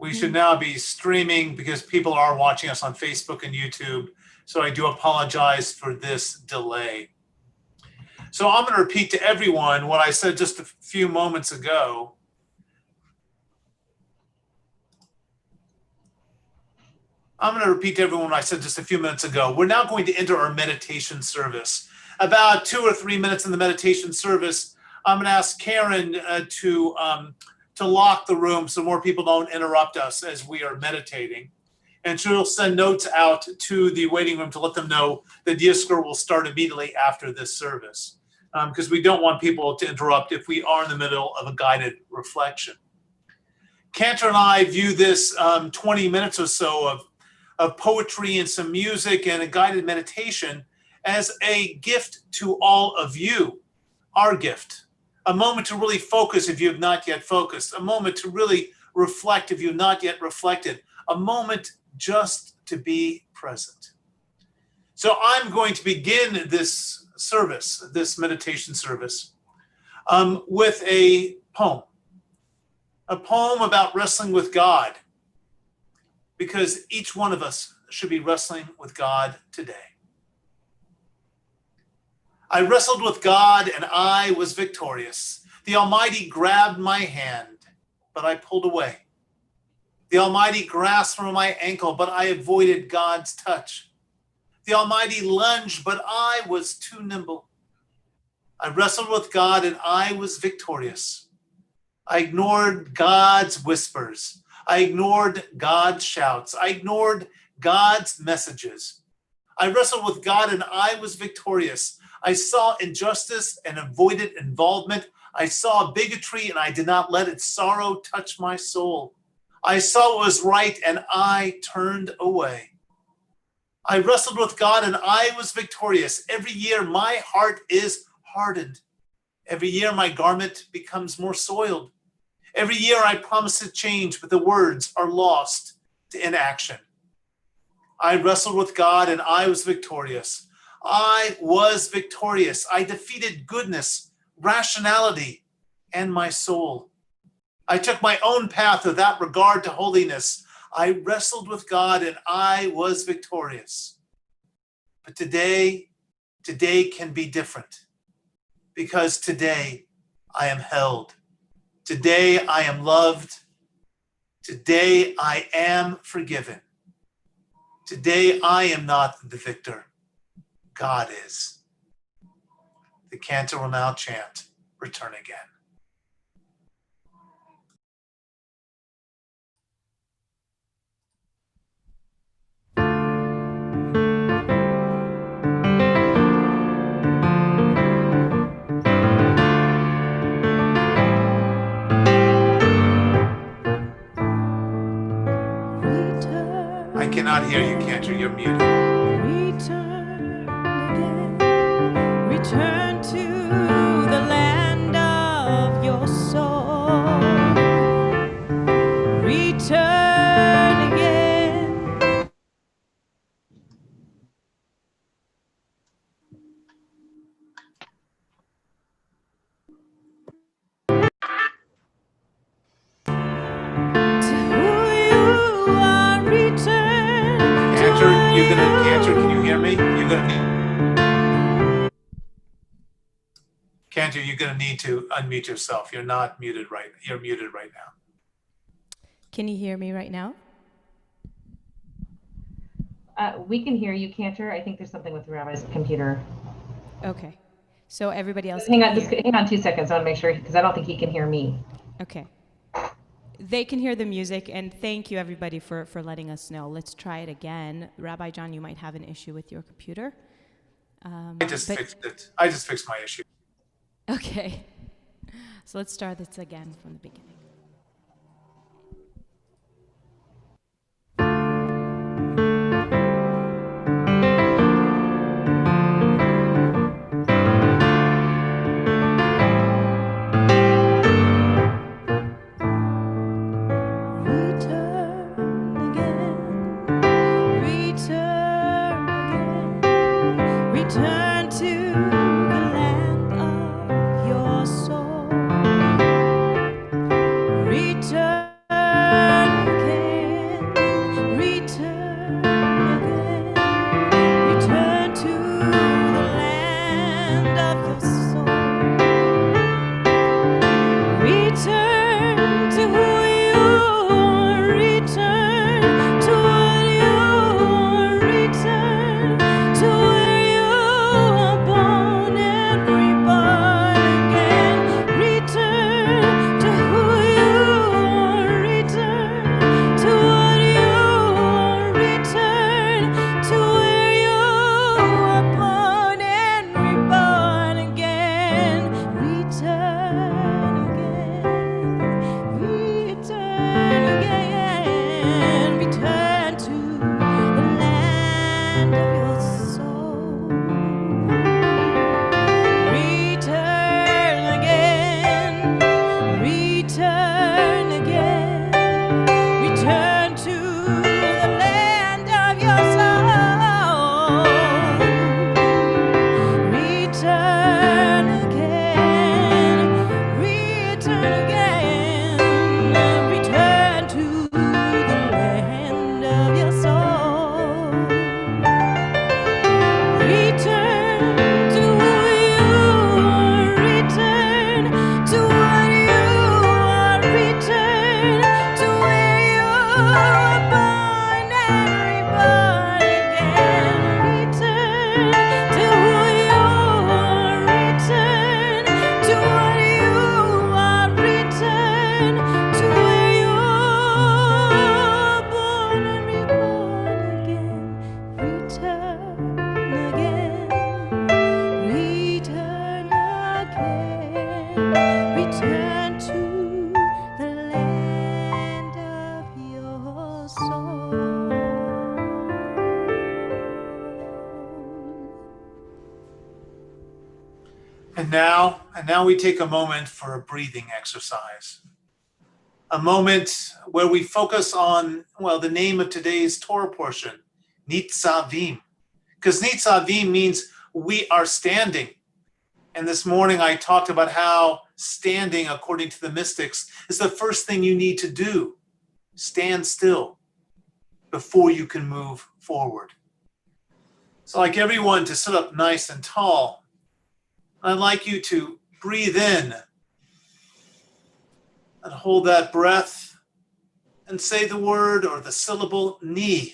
We should now be streaming because people are watching us on Facebook and YouTube. So I do apologize for this delay. So I'm going to repeat to everyone what I said just a few moments ago. I'm going to repeat to everyone what I said just a few minutes ago. We're now going to enter our meditation service. About 2 or 3 minutes in the meditation service, I'm going to ask Karen to lock the room so more people don't interrupt us as we are meditating. And she'll send notes out to the waiting room to let them know that Yizkor will start immediately after this service, because we don't want people to interrupt if we are in the middle of a guided reflection. Cantor and I view this 20 minutes or so of poetry and some music and a guided meditation as a gift to all of you, our gift. A moment to really focus if you have not yet focused. A moment to really reflect if you have not yet reflected. A moment just to be present. So I'm going to begin this service, this meditation service, with a poem. A poem about wrestling with God, because each one of us should be wrestling with God today. I wrestled with God and I was victorious. The Almighty grabbed my hand, but I pulled away. The Almighty grasped from my ankle, but I avoided God's touch. The Almighty lunged, but I was too nimble. I wrestled with God and I was victorious. I ignored God's whispers. I ignored God's shouts. I ignored God's messages. I wrestled with God and I was victorious. I saw injustice and avoided involvement. I saw bigotry and I did not let its sorrow touch my soul. I saw what was right and I turned away. I wrestled with God and I was victorious. Every year my heart is hardened. Every year my garment becomes more soiled. Every year I promise to change, but the words are lost to inaction. I wrestled with God and I was victorious. I was victorious. I defeated goodness, rationality, and my soul. I took my own path without regard to holiness. I wrestled with God and I was victorious. But today can be different, because today I am held. Today I am loved. Today I am forgiven. Today I am not the victor. God is. The Cantor will now chant, Return Again. I cannot hear you, Cantor. You're muted. Return again. Return to the land of your soul. Return again. To who you are, return. Cantor, can you hear me? Cantor, you're gonna need to unmute yourself. You're not muted right. You're muted right now. Can you hear me right now? We can hear you, Cantor. I think there's something with Rabbi's computer. Okay. So everybody else Hang can on, hear. just hang on 2 seconds. I want to make sure, because I don't think he can hear me. Okay. They can hear the music, and thank you everybody for letting us know. Let's try it again. Rabbi John, you might have an issue with your computer. I just fixed it. I just fixed my issue. Okay. So let's start this again from the beginning. Return to the land of your soul. Return again. now we take a moment for a breathing exercise. A moment where we focus on, the name of today's Torah portion, Nitzavim. Because Nitzavim means we are standing. And this morning I talked about how standing, according to the mystics, is the first thing you need to do. Stand still before you can move forward. So I'd like everyone to sit up nice and tall. I'd like you to breathe in and hold that breath and say the word or the syllable ni,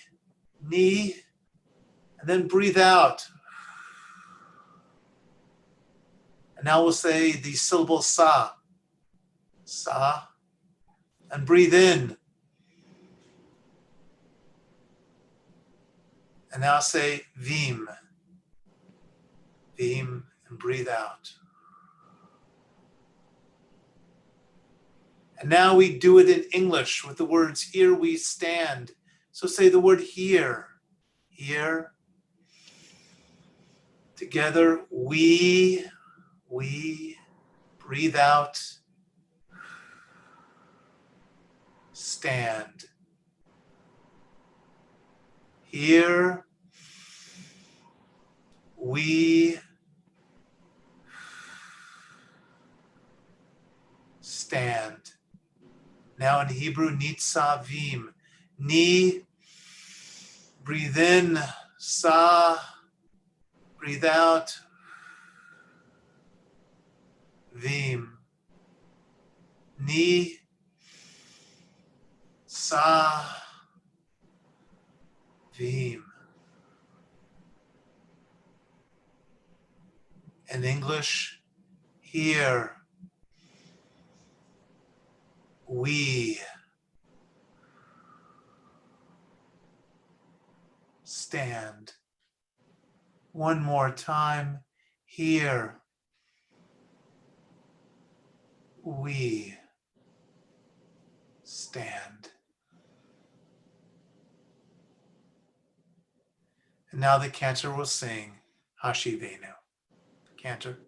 and then breathe out. And now we'll say the syllable sa, and breathe in. And now say vim, and breathe out. And now we do it in English with the words, here we stand. So say the word here. Together, we breathe out, stand. Here, we stand. Now in Hebrew, nitzavim. Ni, breathe in, sa, breathe out, vim. Ni, sa, vim. In English, here, we stand. One more time. Here, we stand. And now the Cantor will sing Hashivenu. Cantor.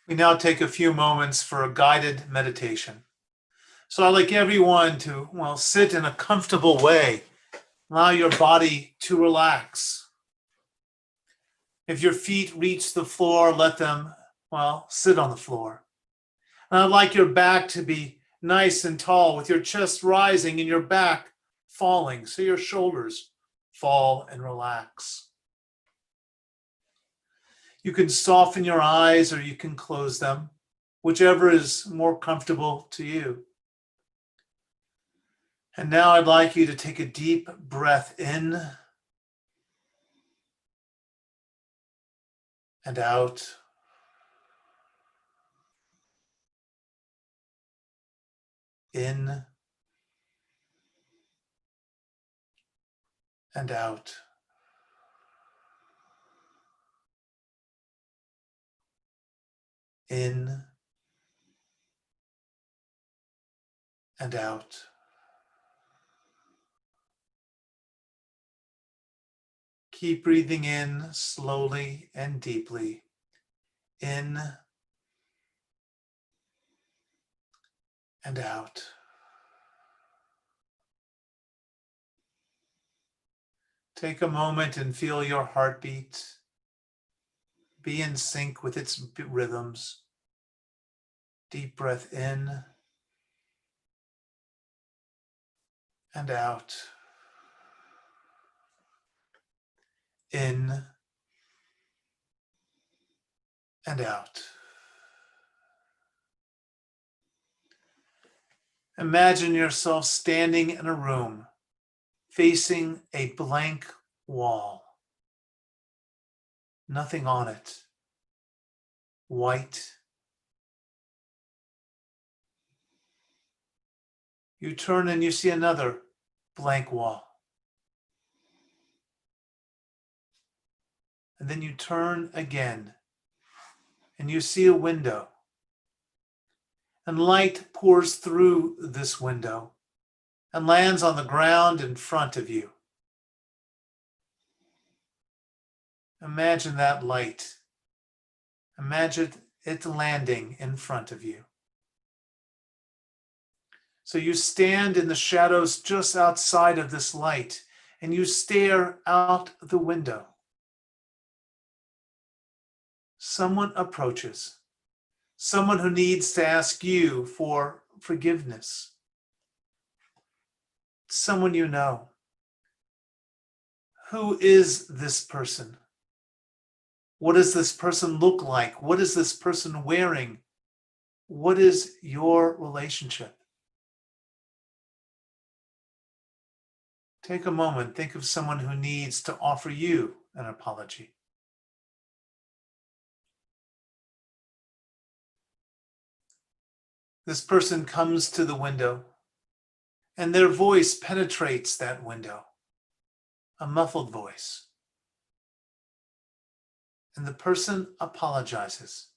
We now take a few moments for a guided meditation. So I'd like everyone to, sit in a comfortable way. Allow your body to relax. If your feet reach the floor, let them, sit on the floor. And I'd like your back to be nice and tall with your chest rising and your back falling, so your shoulders fall and relax. You can soften your eyes or you can close them, whichever is more comfortable to you. And now I'd like you to take a deep breath in and out. In and out. In and out. Keep breathing in slowly and deeply. In and out. Take a moment and feel your heartbeat. Be in sync with its rhythms. Deep breath in and out. In and out. Imagine yourself standing in a room facing a blank wall. Nothing on it. White. You turn and you see another blank wall. And then you turn again and you see a window. And light pours through this window and lands on the ground in front of you. Imagine that light. Imagine it landing in front of you. So you stand in the shadows just outside of this light and you stare out the window. Someone approaches. Someone who needs to ask you for forgiveness. Someone you know. Who is this person? What does this person look like? What is this person wearing? What is your relationship? Take a moment, think of someone who needs to offer you an apology. This person comes to the window and their voice penetrates that window, a muffled voice. And the person apologizes.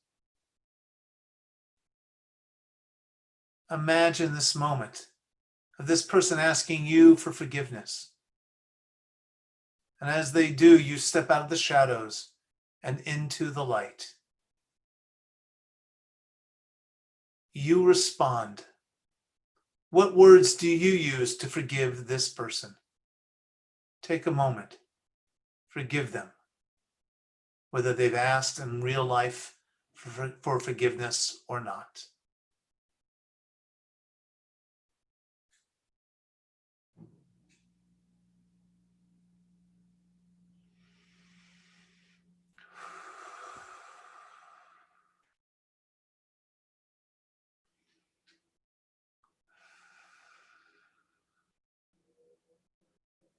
Imagine this moment of this person asking you for forgiveness. And as they do, you step out of the shadows and into the light. You respond. What words do you use to forgive this person? Take a moment. Forgive them. Whether they've asked in real life for forgiveness or not.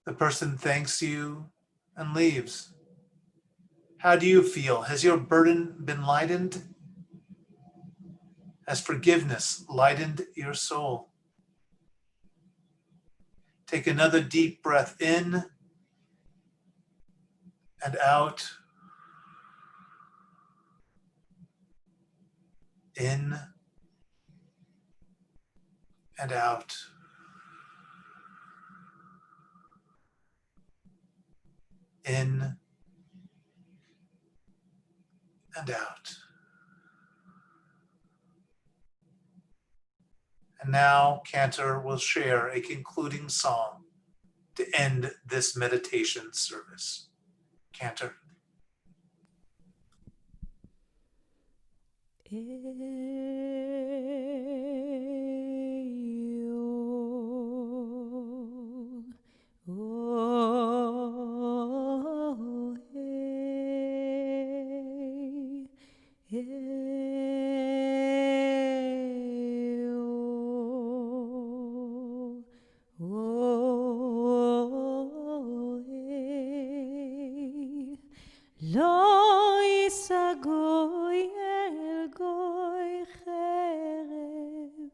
The person thanks you and leaves. How do you feel? Has your burden been lightened? Has forgiveness lightened your soul? Take another deep breath in and out. In and out. In and out. And now Cantor will share a concluding song to end this meditation service. Cantor. לא יישא גוי אל גוי חרב,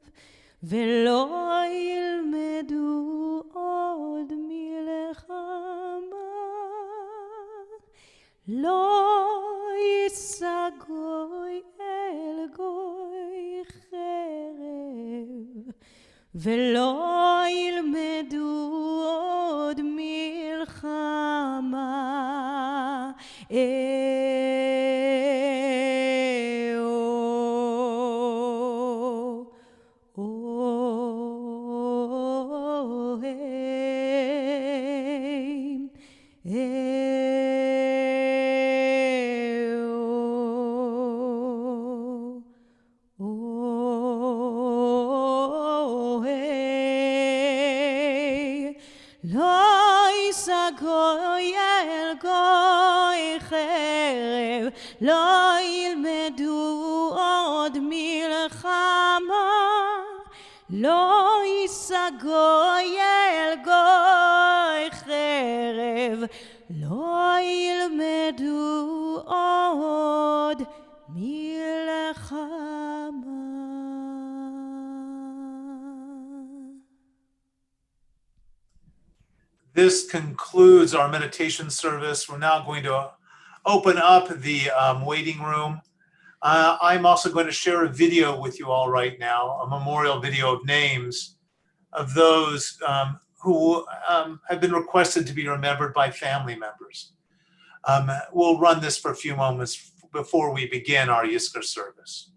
ולא ילמדו עוד מלחמה. לא יישא גוי אל גוי חרב, ולא ילמדו עוד מלחמה. לא יישא גוי אל גוי חרב, לא ילמדו עוד מלחמה. לא יישא גוי אל גוי חרב, לא ילמדו עוד מלחמה. This concludes our meditation service. We're now going to open up the waiting room. I'm also going to share a video with you all right now, a memorial video of names of those who have been requested to be remembered by family members. We'll run this for a few moments before we begin our Yizkor service.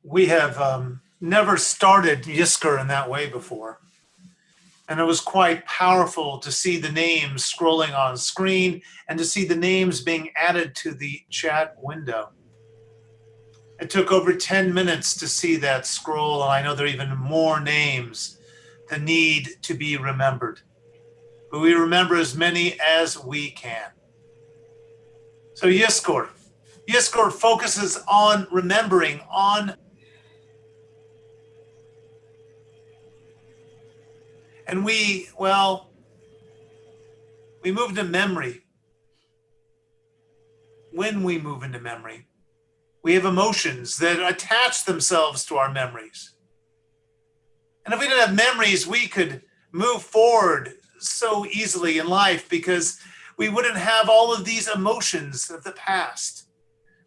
We have never started Yizkor in that way before. And it was quite powerful to see the names scrolling on screen and to see the names being added to the chat window. It took over 10 minutes to see that scroll, and I know there are even more names that need to be remembered. But we remember as many as we can. So Yizkor focuses on remembering, and we move into memory. When we move into memory, we have emotions that attach themselves to our memories. And if we didn't have memories, we could move forward so easily in life because we wouldn't have all of these emotions of the past.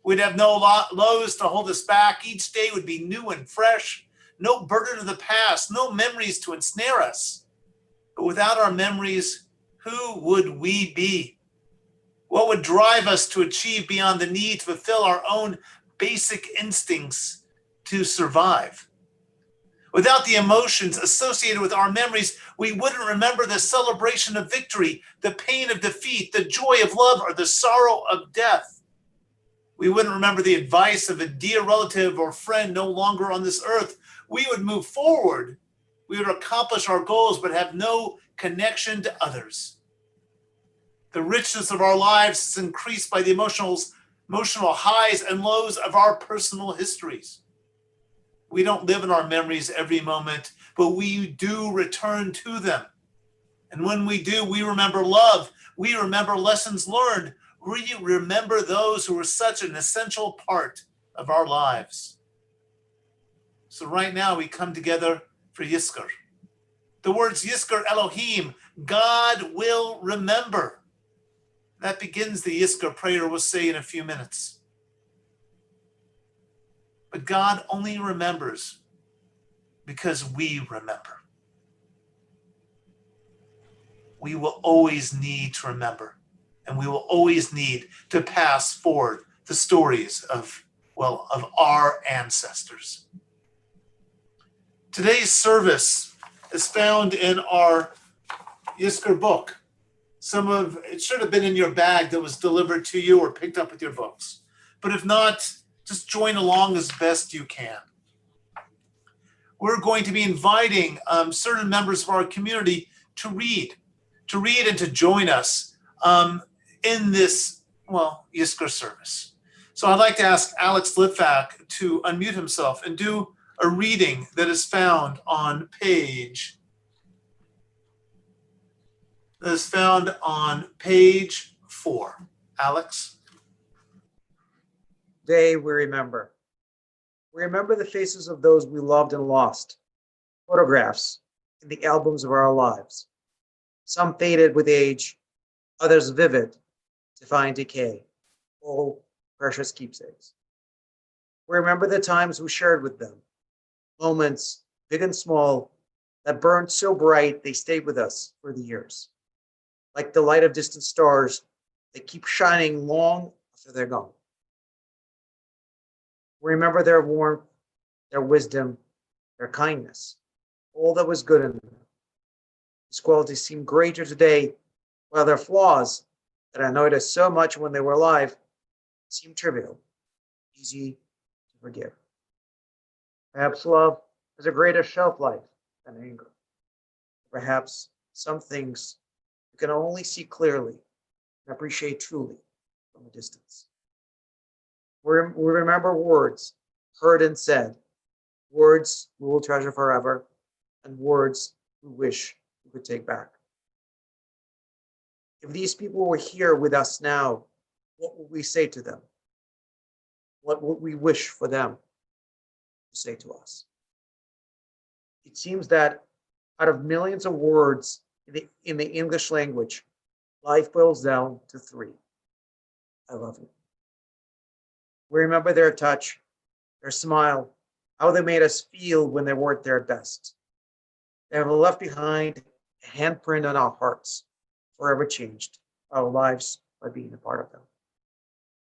We'd have no lows to hold us back. Each day would be new and fresh, no burden of the past, no memories to ensnare us. But without our memories, who would we be? What would drive us to achieve beyond the need to fulfill our own basic instincts to survive? Without the emotions associated with our memories, we wouldn't remember the celebration of victory, the pain of defeat, the joy of love, or the sorrow of death. We wouldn't remember the advice of a dear relative or friend no longer on this earth. We would move forward. We would accomplish our goals, but have no connection to others. The richness of our lives is increased by the emotional highs and lows of our personal histories. We don't live in our memories every moment, but we do return to them. And when we do, we remember love. We remember lessons learned. We remember those who were such an essential part of our lives. So right now we come together for Yizkor. The words Yizkor Elohim, God will remember. That begins the Yizkor prayer we'll say in a few minutes. But God only remembers because we remember. We will always need to remember, and we will always need to pass forward the stories of our ancestors. Today's service is found in our Yizkor book. It should have been in your bag that was delivered to you or picked up with your books. But if not, just join along as best you can. We're going to be inviting certain members of our community to read and to join us in this, Yizkor service. So I'd like to ask Alex Litvak to unmute himself and do a reading that is found on page 4. Alex? Today we remember. We remember the faces of those we loved and lost, photographs in the albums of our lives. Some faded with age, others vivid, defying decay. Oh, precious keepsakes. We remember the times we shared with them, moments, big and small, that burned so bright they stayed with us for the years, like the light of distant stars that keep shining long after they're gone. We remember their warmth, their wisdom, their kindness, all that was good in them. These qualities seem greater today, while their flaws that annoyed us so much when they were alive seem trivial, easy to forgive. Perhaps love has a greater shelf life than anger. Perhaps some things we can only see clearly and appreciate truly from a distance. We remember words heard and said, words we will treasure forever, and words we wish we could take back. If these people were here with us now, what would we say to them? What would we wish for them to say to us? It seems that out of millions of words in the English language, life boils down to 3. I love you. We remember their touch, their smile, how they made us feel when they weren't their best. They have left behind a handprint on our hearts, forever changed our lives by being a part of them.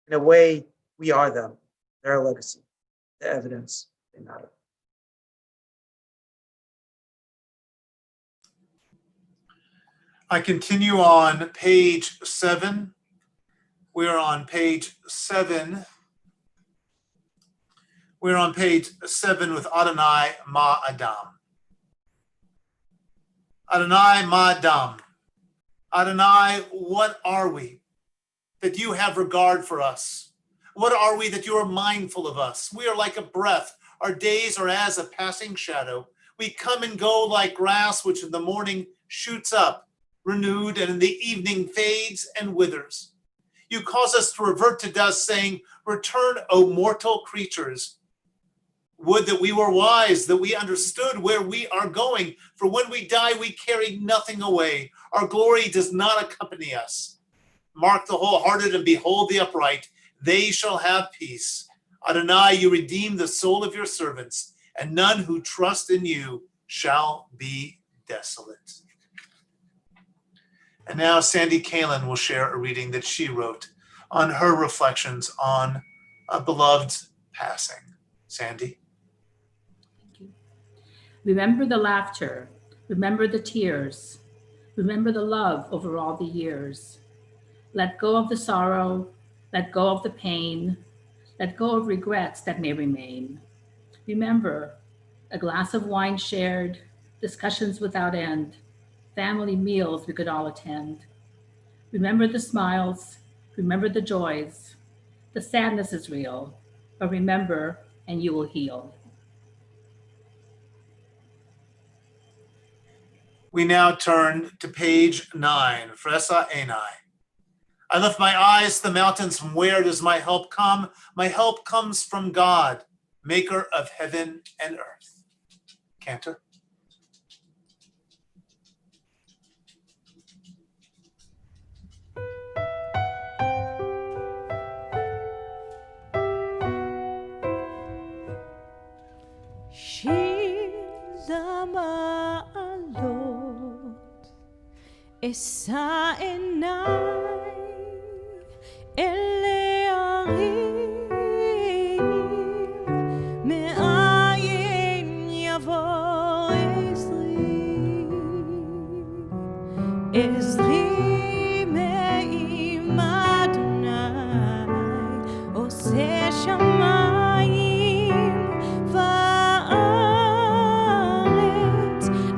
In a way, we are them, their legacy, the evidence they matter. I continue on page 7. We are on page 7. We're on page 7 with Adonai Ma Adam. Adonai Ma Adam. Adonai, what are we that you have regard for us? What are we that you are mindful of us? We are like a breath. Our days are as a passing shadow. We come and go like grass, which in the morning shoots up, renewed, and in the evening fades and withers. You cause us to revert to dust, saying, return, O mortal creatures. Would that we were wise, that we understood where we are going. For when we die, we carry nothing away. Our glory does not accompany us. Mark the wholehearted and behold the upright. They shall have peace. Adonai, you redeem the soul of your servants, and none who trust in you shall be desolate. And now Sandy Kalin will share a reading that she wrote on her reflections on a beloved passing. Sandy. Remember the laughter, remember the tears, remember the love over all the years. Let go of the sorrow, let go of the pain, let go of regrets that may remain. Remember a glass of wine shared, discussions without end, family meals we could all attend. Remember the smiles, remember the joys. The sadness is real, but remember and you will heal. We now turn to page 9, Fresa Enai. I lift my eyes to the mountains. From where does my help come? My help comes from God, maker of heaven and earth. Cantor. שיר למעלות, אשא עיניי אל ההרים, מאין יבוא עזרי, עזרי מעם אדוני, עושה שמיים וארץ,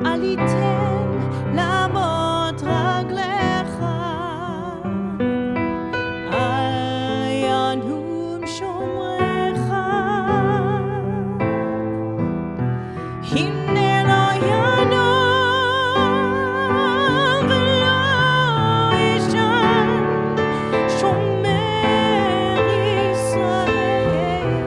אל יתן לעמוד רגליך, אל ינום שומרך, הנה לא ינום ולא ישן, שומר ישראל.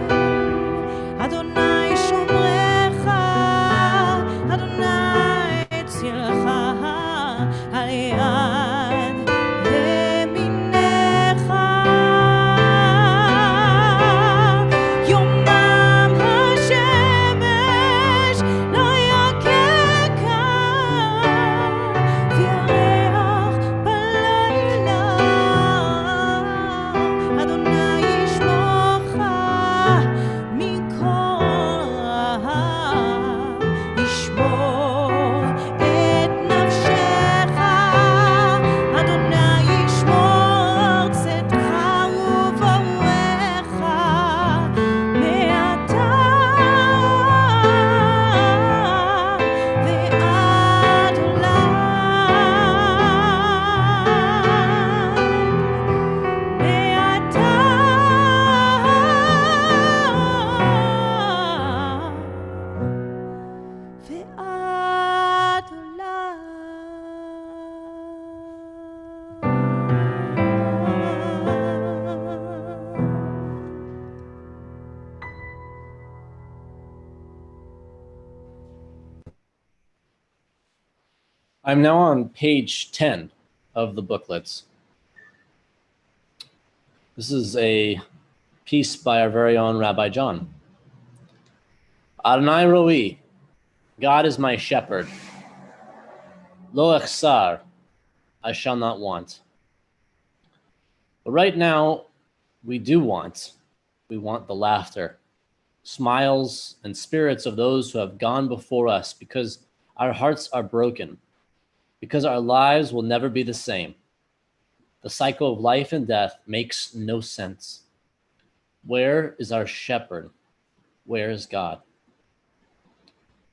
I'm now on page 10 of the booklets. This is a piece by our very own Rabbi John. Adonai Roi, God is my shepherd. Lo echsar, I shall not want. But right now, we do want. We want the laughter, smiles, and spirits of those who have gone before us, because our hearts are broken, because our lives will never be the same. The cycle of life and death makes no sense. Where is our shepherd? Where is God?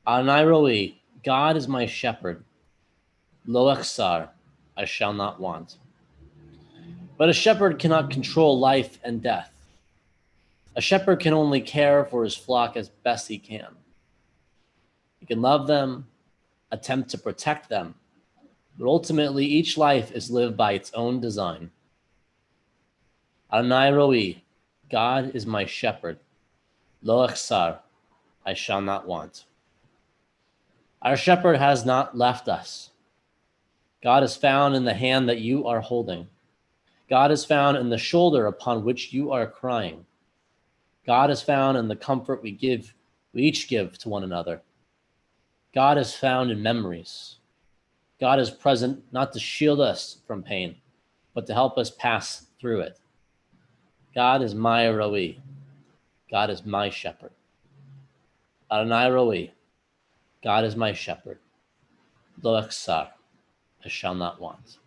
Adonai Roi, God is my shepherd. Lo echsar, I shall not want. But a shepherd cannot control life and death. A shepherd can only care for his flock as best he can. He can love them, attempt to protect them, but ultimately each life is lived by its own design. Adonai Roi, God is my shepherd. Lo echsar, I shall not want. Our shepherd has not left us. God is found in the hand that you are holding. God is found in the shoulder upon which you are crying. God is found in the comfort we each give to one another. God is found in memories. God is present not to shield us from pain, but to help us pass through it. God is my Roi. God is my shepherd. Adonai Roi. God is my shepherd. Lo echsar, I shall not want.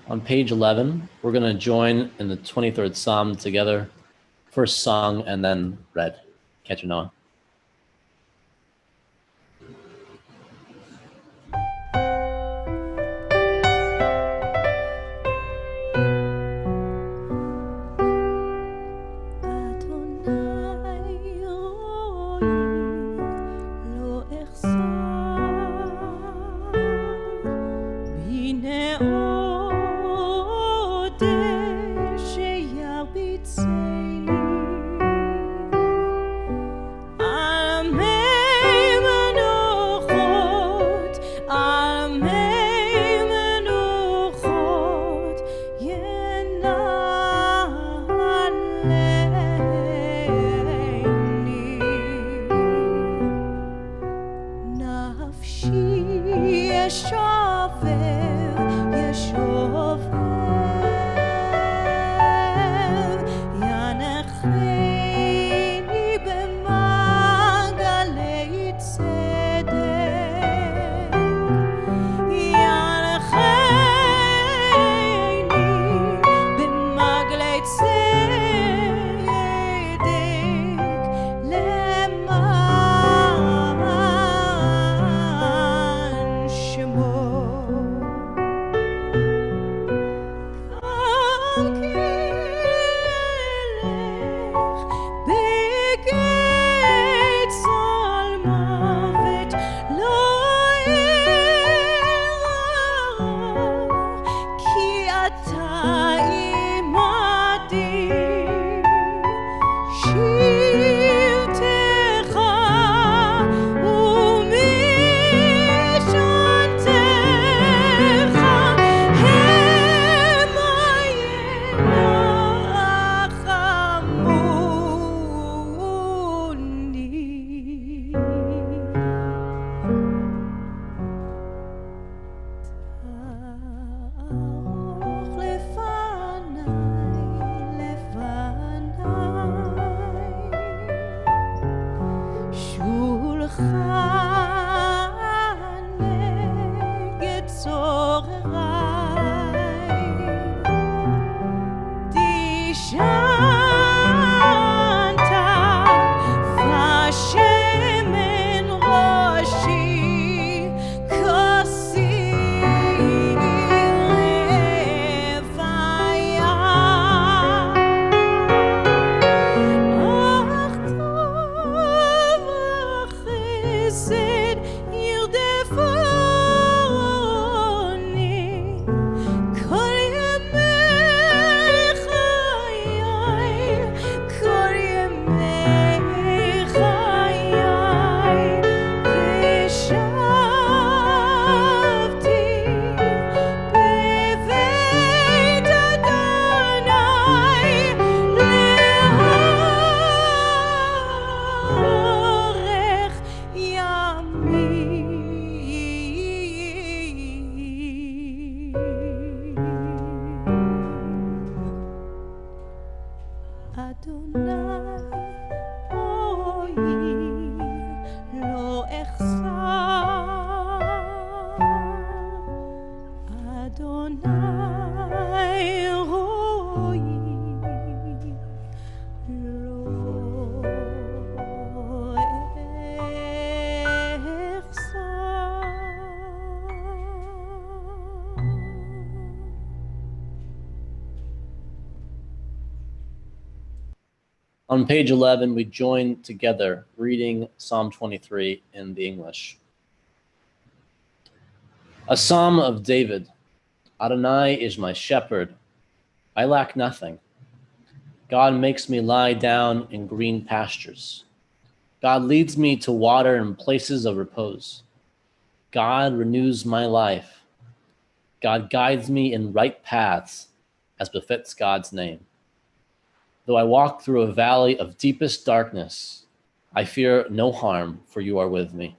On page 11, we're going to join in the 23rd Psalm together, first sung and then read. Cantor Noah. Yeshover, Adonai, roi, lo echsar. Adonai, roi, lo On page 11, we join together reading Psalm 23 in the English. A psalm of David. Adonai is my shepherd. I lack nothing. God makes me lie down in green pastures. God leads me to water in places of repose. God renews my life. God guides me in right paths, as befits God's name. Though I walk through a valley of deepest darkness, I fear no harm, for you are with me.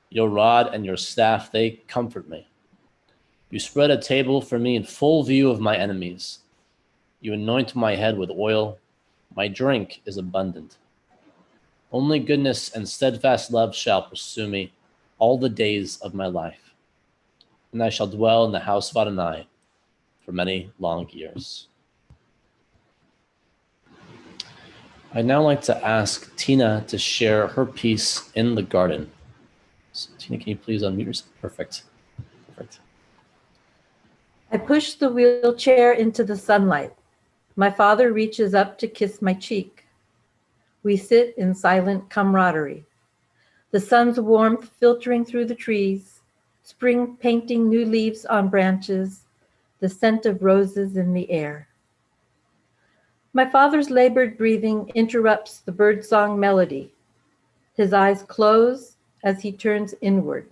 Your rod and your staff, they comfort me. You spread a table for me in full view of my enemies. You anoint my head with oil. My drink is abundant. Only goodness and steadfast love shall pursue me all the days of my life, and I shall dwell in the house of Adonai for many long years. I'd now like to ask Tina to share her piece in the garden. So, Tina, can you please unmute yourself? Perfect. I push the wheelchair into the sunlight. My father reaches up to kiss my cheek. We sit in silent camaraderie. The sun's warmth filtering through the trees, spring painting new leaves on branches, the scent of roses in the air. My father's labored breathing interrupts the birdsong melody. His eyes close as he turns inward.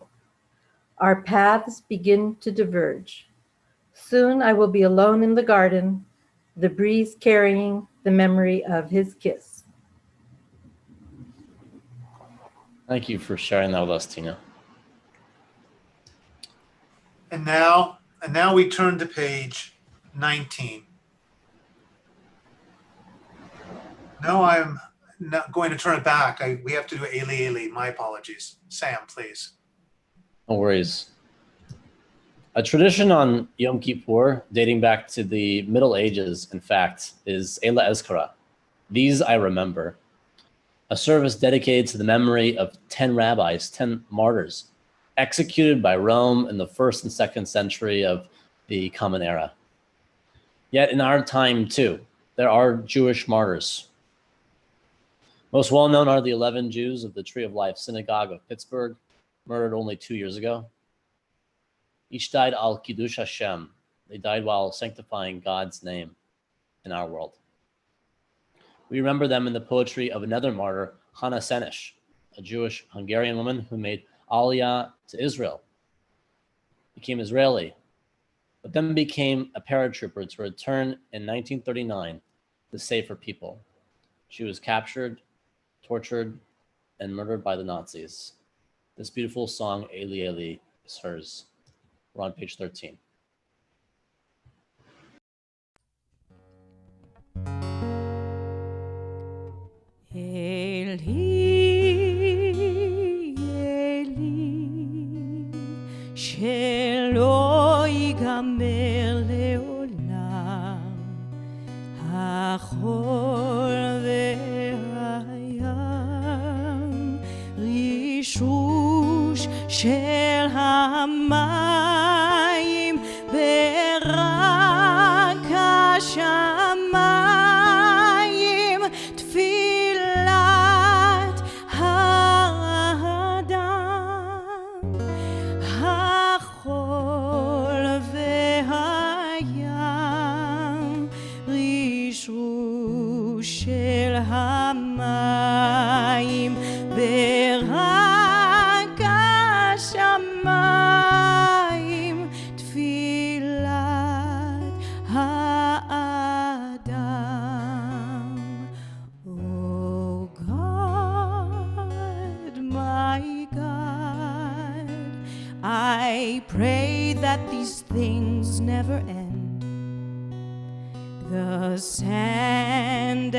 Our paths begin to diverge. Soon I will be alone in the garden, the breeze carrying the memory of his kiss. Thank you for sharing that with us, Tina. And now we turn to page 19. No, I'm not going to turn it back. We have to do Eli Eli. My apologies. Sam, please. No worries. A tradition on Yom Kippur, dating back to the Middle Ages, in fact, is Ela Ezkara. These I remember. A service dedicated to the memory of 10 rabbis, 10 martyrs, executed by Rome in the 1st and 2nd century of the Common Era. Yet in our time, too, there are Jewish martyrs. Most well-known are the 11 Jews of the Tree of Life Synagogue of Pittsburgh, murdered only 2 years ago. Each died al Kiddush Hashem. They died while sanctifying God's name in our world. We remember them in the poetry of another martyr, Hanish, a Jewish Hungarian woman who made Aliyah to Israel, became Israeli, but then became a paratrooper to return in 1939 to save her people. She was captured, tortured, and murdered by the Nazis. This beautiful song, Eli Eli, is hers. We're on page 13. Eli, Eli, שלא ייגמר לעולם, החול והים, רישוש של המים, ברק השמיים, תפילת האדם, החול והים, רישוש של המים, ברק השמיים, תפילת האדם. Oh God, my God, I pray that these things never end. The sand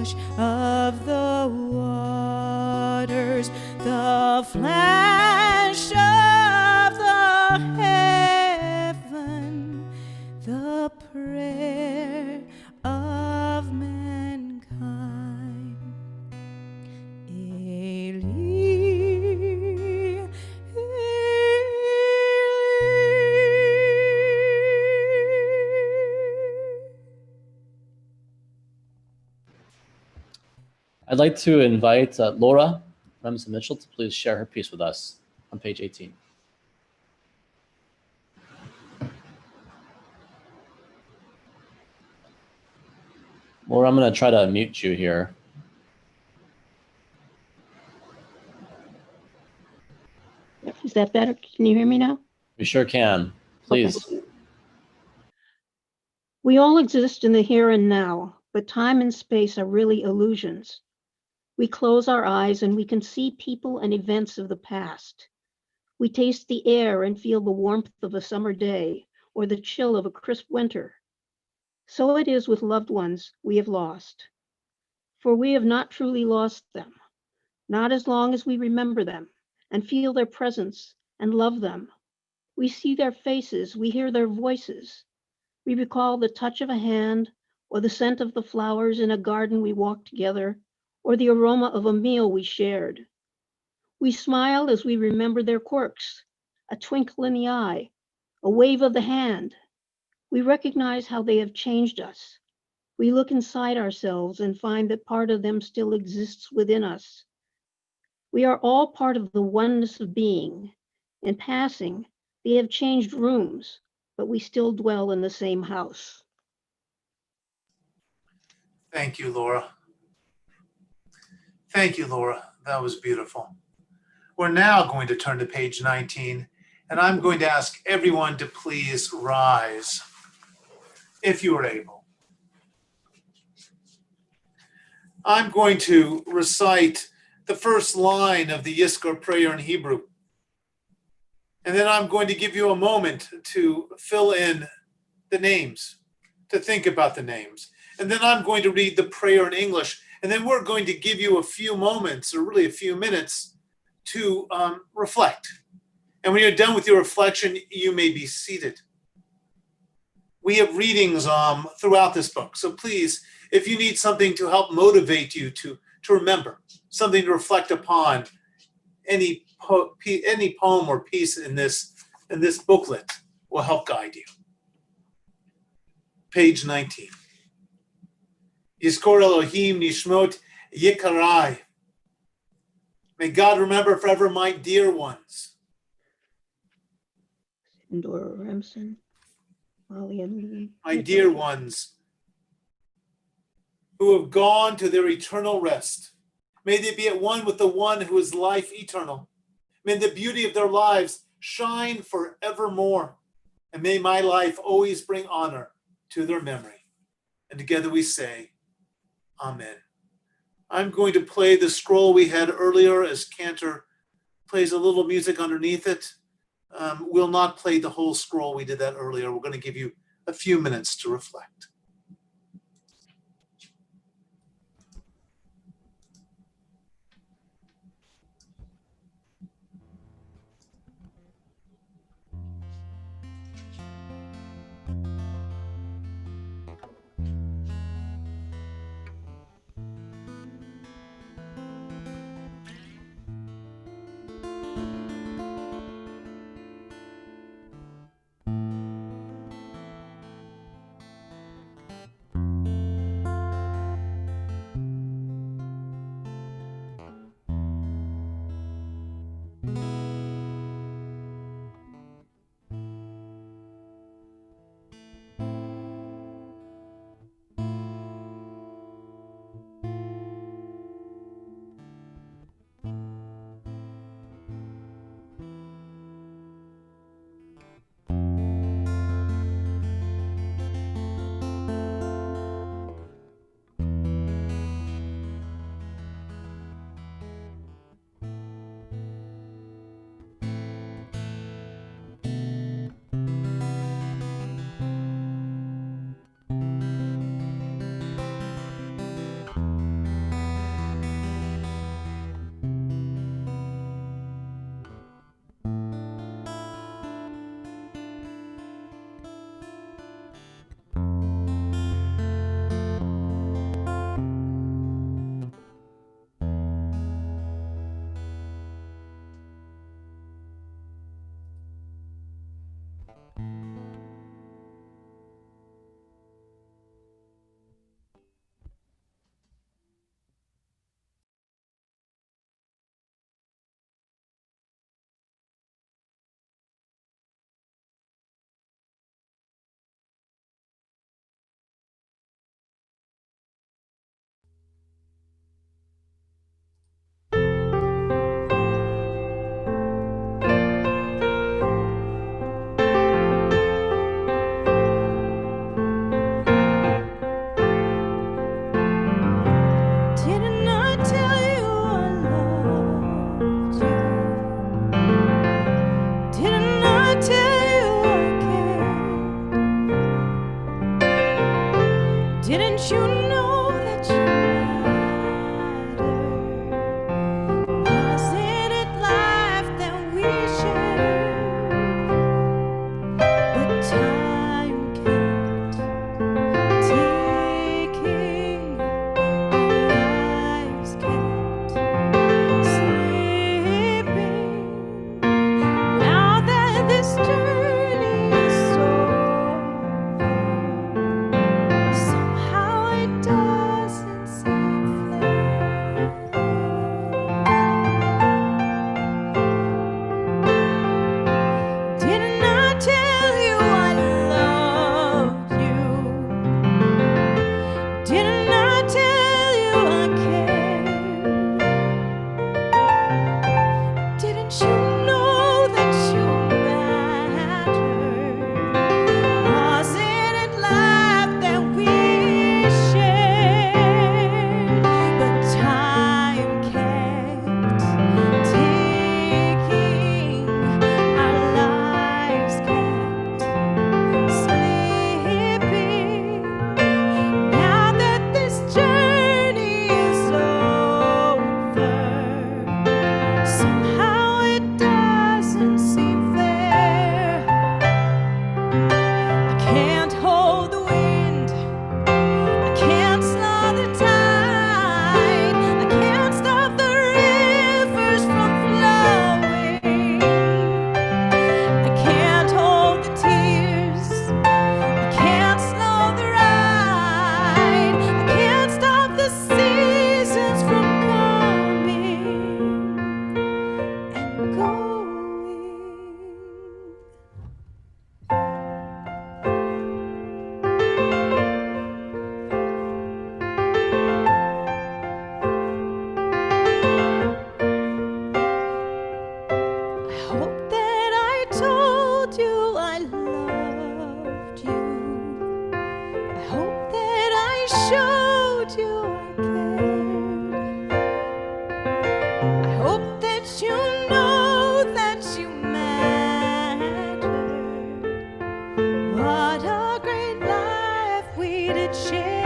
wash of the waters, the flash of the heaven, the prayer of mankind. Eli, I'd like to invite Laura Remsen Mitchell to please share her piece with us on page 18. Laura, I'm going to try to mute you here. Is that better? Can you hear me now? We sure can. Please. Okay. We all exist in the here and now, but time and space are really illusions. We close our eyes and we can see people and events of the past. We taste the air and feel the warmth of a summer day or the chill of a crisp winter. So it is with loved ones we have lost. For we have not truly lost them, not as long as we remember them and feel their presence and love them. We see their faces, we hear their voices. We recall the touch of a hand or the scent of the flowers in a garden we walked together or the aroma of a meal we shared. We smile as we remember their quirks, a twinkle in the eye, a wave of the hand. We recognize how they have changed us. We look inside ourselves and find that part of them still exists within us. We are all part of the oneness of being. In passing, they have changed rooms, but we still dwell in the same house. Thank you, Laura. Thank you, Laura. That was beautiful. We're now going to turn to page 19, and I'm going to ask everyone to please rise, if you are able. I'm going to recite the first line of the Yizkor prayer in Hebrew. And then I'm going to give you a moment to fill in the names, to think about the names. And then I'm going to read the prayer in English. And then we're going to give you a few moments, or really a few minutes, to reflect. And when you're done with your reflection, you may be seated. We have readings throughout this book. So please, if you need something to help motivate you to remember, something to reflect upon, any poem or piece in this booklet will help guide you. Page 19. Yizkor Elohim Nishmot Yikarai. May God remember forever my dear ones. Cantor, Remsen, Molly, and Lee. My dear ones who have gone to their eternal rest. May they be at one with the one who is life eternal. May the beauty of their lives shine forevermore. And may my life always bring honor to their memory. And together we say, Amen. I'm going to play the scroll we had earlier as Cantor plays a little music underneath it. We'll not play the whole scroll. We did that earlier. We're going to give you a few minutes to reflect. Didn't I tell you I loved you? Didn't I tell you I cared? Didn't you know that you mattered? Wasn't it life that we shared? But time kept ticking, lives kept slipping. Now that this journey is over, somehow it doesn't seem fair. Didn't I tell you I loved you? Didn't I tell you I cared? Didn't you know that you mattered? Wasn't it life that we shared? But time kept ticking, our lives kept slipping. Now that this journey is over, somehow it doesn't seem fair. I can't hold the wind, I can't slow the tide, I can't stop the rivers from flowing. I can't hold the tears, I can't slow the ride, I can't stop the seasons from coming and going. I hope that I told you I loved you. I hope that I showed you I cared. I hope that you know that you mattered. What a great life we did share.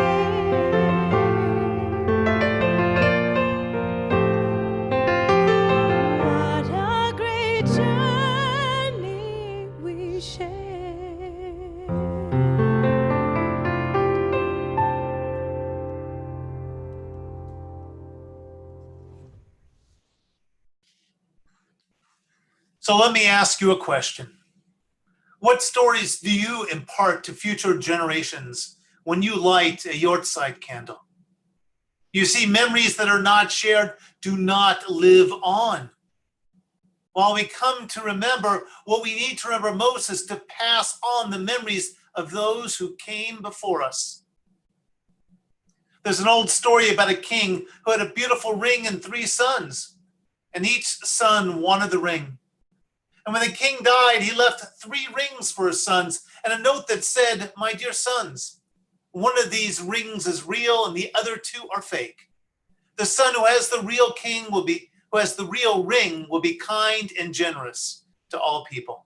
What a great journey we shared. So let me ask you a question. What stories do you impart to future generations when you light a Yortzeit candle? You see, memories that are not shared do not live on. While we come to remember, what we need to remember most is to pass on the memories of those who came before us. There's an old story about a king who had a beautiful ring and 3 sons, and each son wanted the ring. And when the king died, he left 3 rings for his sons and a note that said, "My dear sons, one of these rings is real and the other 2 are fake. The son who has the real ring will be kind and generous to all people."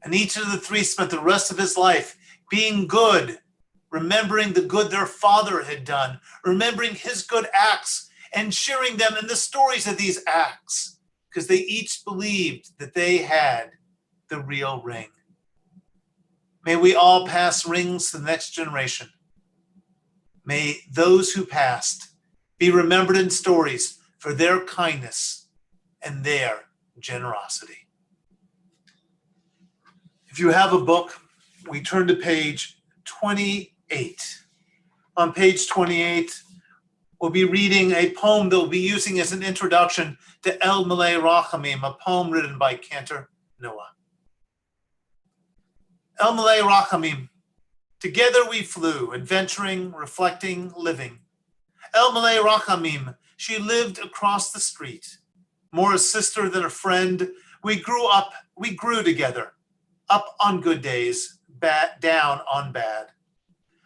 And each of the 3 spent the rest of his life being good, remembering the good their father had done, remembering his good acts and sharing them in the stories of these acts, because they each believed that they had the real ring. May we all pass rings to the next generation. May those who passed be remembered in stories for their kindness and their generosity. If you have a book, we turn to page 28. On page 28, we'll be reading a poem that we'll be using as an introduction to El Malay Rachamim, a poem written by Cantor, Noah. El Malay Rachamim. Together we flew, adventuring, reflecting, living. El Malay Rachamim, she lived across the street. More a sister than a friend, we grew together. Up on good days, down on bad.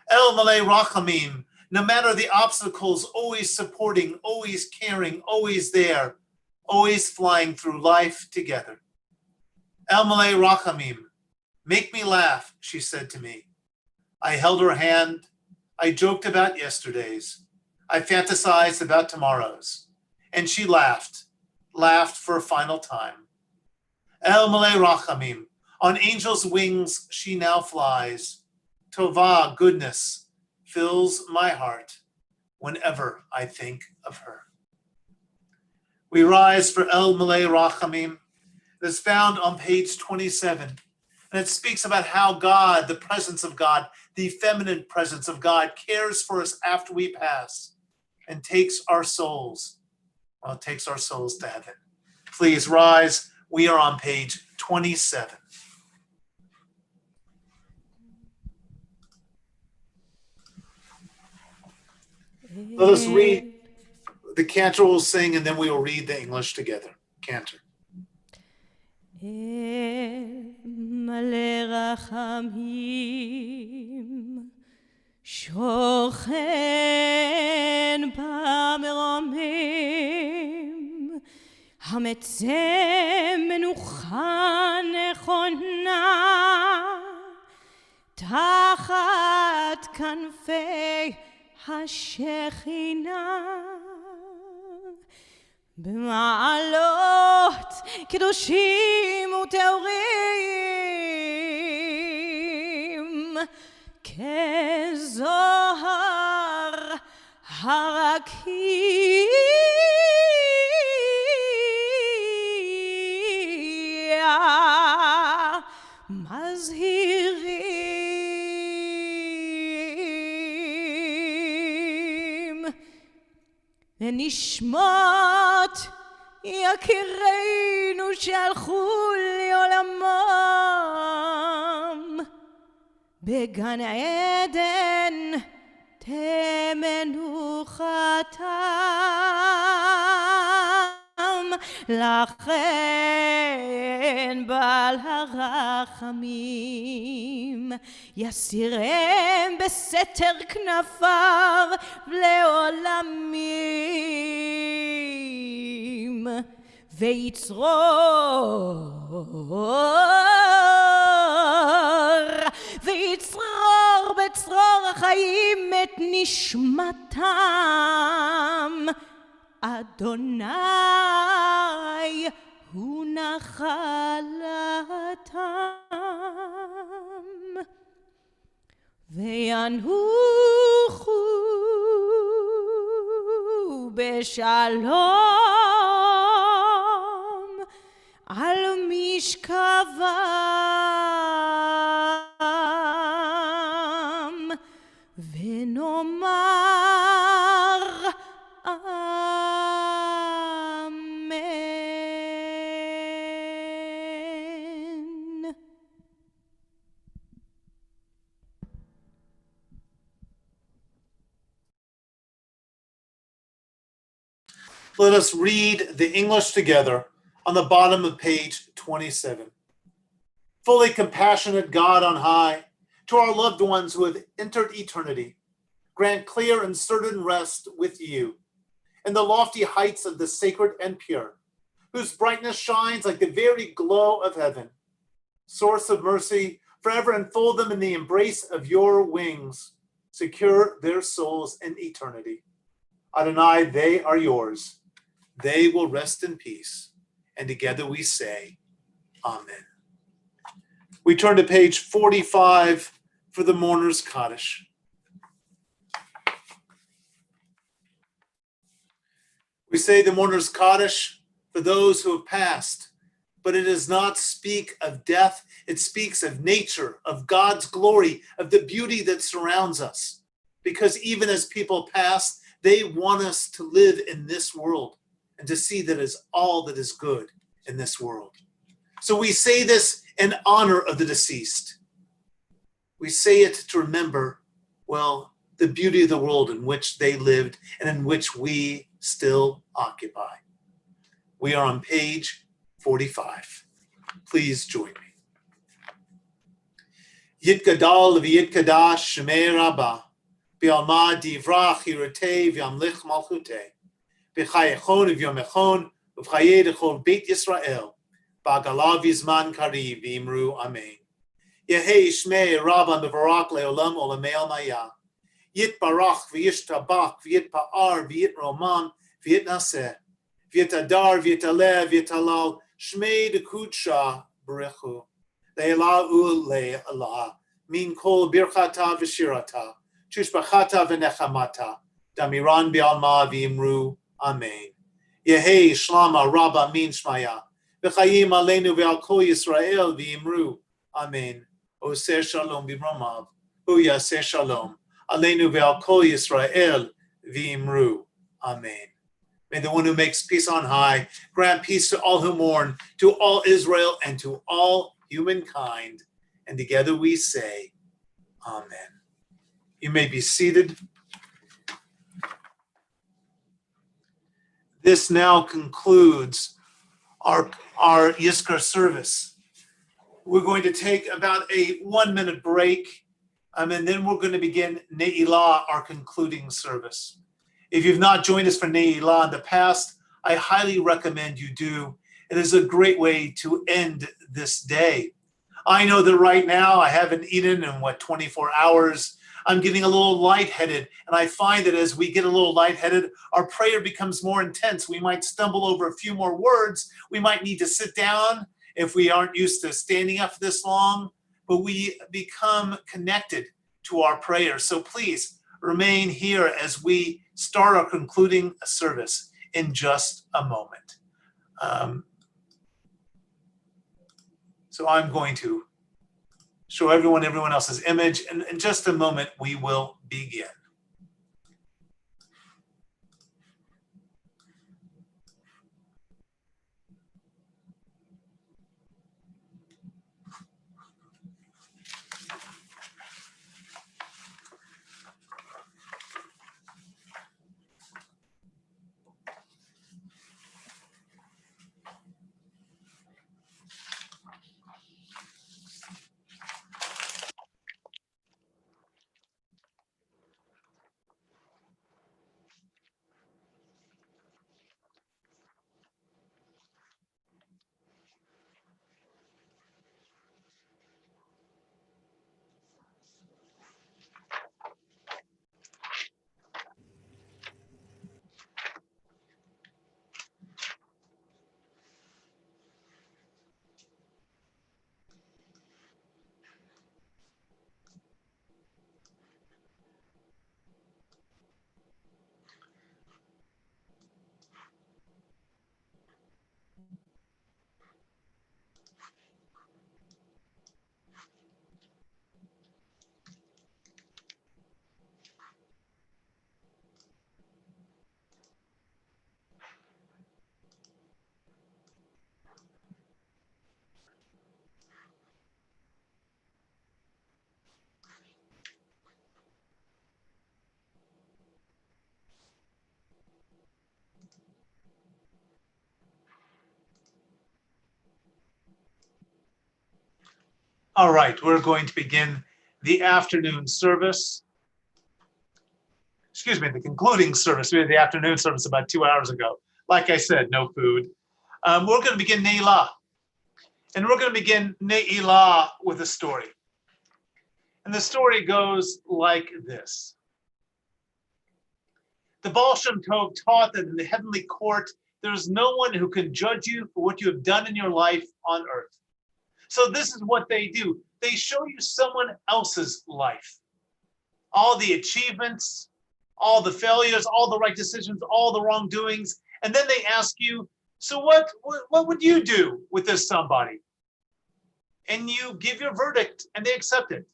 El Malay Rachamim, no matter the obstacles, always supporting, always caring, always there, always flying through life together. El Malay Rachamim, make me laugh, she said to me. I held her hand. I joked about yesterdays. I fantasized about tomorrows. And she laughed for a final time. El Malay Rachamim, on angel's wings she now flies. Tova, goodness, fills my heart whenever I think of her. We rise for El Malay Rachamim. It is found on page 27. And it speaks about how God, the presence of God, the feminine presence of God, cares for us after we pass and takes our souls to heaven. Please rise. We are on page 27. Let us read. The Cantor will sing, and then we will read the English together. Cantor. מלא רחמים, שוכן במרומים, המצא מנוחה נכונה, תחת כנפי השכינה. במעלות קדושים וטהורים כזוהר הרקיע מזהירים ונשמות יקירינו שהלכו לעולמם בגן עדן תמנוחתם. לכן בעל הרחמים יסירם בסתר כנפיו לעולמים ויצרור בצרור החיים את נשמתם. אדוני הוא נחלתם וינוחו בשלום על משכבם ונאמר אמן. Let us read the English together on the bottom of page 27. Fully compassionate God on high, to our loved ones who have entered eternity, grant clear and certain rest with you in the lofty heights of the sacred and pure, whose brightness shines like the very glow of heaven. Source of mercy, forever enfold them in the embrace of your wings. Secure their souls in eternity. Adonai, they are yours. They will rest in peace. And together we say, Amen. We turn to page 45 for the Mourner's Kaddish. We say the Mourner's Kaddish for those who have passed, but it does not speak of death. It speaks of nature, of God's glory, of the beauty that surrounds us. Because even as people pass, they want us to live in this world and to see that is all that is good in this world. So we say this in honor of the deceased. We say it to remember, well, the beauty of the world in which they lived and in which we still occupy. We are on page 45. Please join me. Yitgadal v'yitkadash shemei Rabbah, v'alma divrach yiratei v'yamlich malchutei, v'chayechon v'yomechon, v'chayei dechol Beit Yisrael, v'agalav v'zman kari v'imru amen. Yehei shmei Rabbah mevarak leolam olamei almaya, yitbarach v'yishtabach v'yitpa'ar v'yitroman v'yitnaseh, v'yitadar v'yitaleh v'yitalal shmei dekutsha b'rechu. Neilah le'Elah, min kol birchata v'shirata, chushbachata v'nechamata, damiran bi'alma v'imru, amen. Yehei shlama rabba min shmaya, v'chayim aleinu v'al kol Yisrael v'imru, amen. Oseh shalom b'romav, hu yaseh shalom, aleinu v'al kol Yisrael v'imru, amen. May the one who makes peace on high grant peace to all who mourn, to all Israel, and to all humankind. And together we say, amen. You may be seated. This now concludes our Yizkor service. We're going to take about a 1-minute break, and then we're going to begin Neilah, our concluding service. If you've not joined us for Neilah in the past, I highly recommend you do. It is a great way to end this day. I know that right now I haven't eaten in 24 hours. I'm getting a little lightheaded, and I find that as we get a little lightheaded, our prayer becomes more intense. We might stumble over a few more words. We might need to sit down if we aren't used to standing up this long, but we become connected to our prayer. So please remain here as we start our concluding service in just a moment. So I'm going to show everyone else's image, and in just a moment we will begin. All right, we're going to begin the afternoon service. Excuse me, the concluding service. We had the afternoon service about 2 hours ago. Like I said, no food. We're going to begin Neilah. And we're going to begin Neilah with a story. And the story goes like this. The Baal Shem Tov taught that in the heavenly court, there's no one who can judge you for what you have done in your life on earth. So this is what they do. They show you someone else's life. All the achievements, all the failures, all the right decisions, all the wrongdoings. And then they ask you, So what would you do with this somebody? And you give your verdict and they accept it.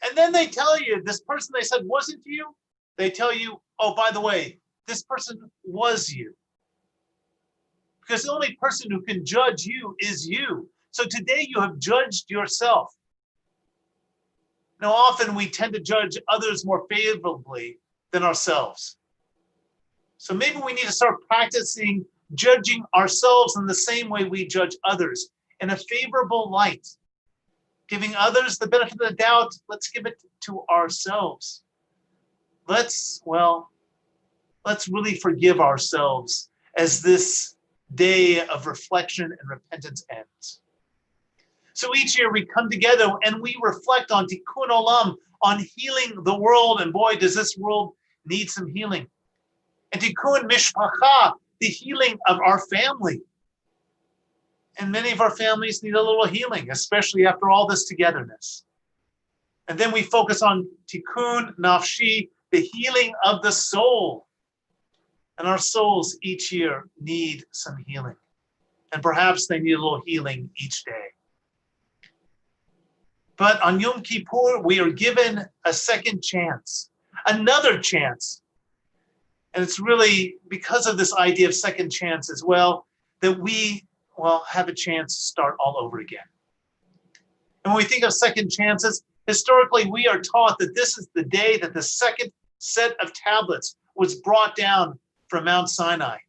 And then they tell you this person they said wasn't you. They tell you, oh, by the way, this person was you. Because the only person who can judge you is you. So today you have judged yourself. Now, often we tend to judge others more favorably than ourselves. So maybe we need to start practicing judging ourselves in the same way we judge others, in a favorable light. Giving others the benefit of the doubt, let's give it to ourselves. Let's really forgive ourselves as this day of reflection and repentance ends. So each year we come together and we reflect on Tikkun Olam, on healing the world. And boy, does this world need some healing. And Tikkun Mishpacha, the healing of our family. And many of our families need a little healing, especially after all this togetherness. And then we focus on Tikkun Nafshi, the healing of the soul. And our souls each year need some healing. And perhaps they need a little healing each day. But on Yom Kippur, we are given a second chance, another chance. And it's really because of this idea of second chance as well, that we, have a chance to start all over again. And when we think of second chances, historically, we are taught that this is the day that the second set of tablets was brought down from Mount Sinai.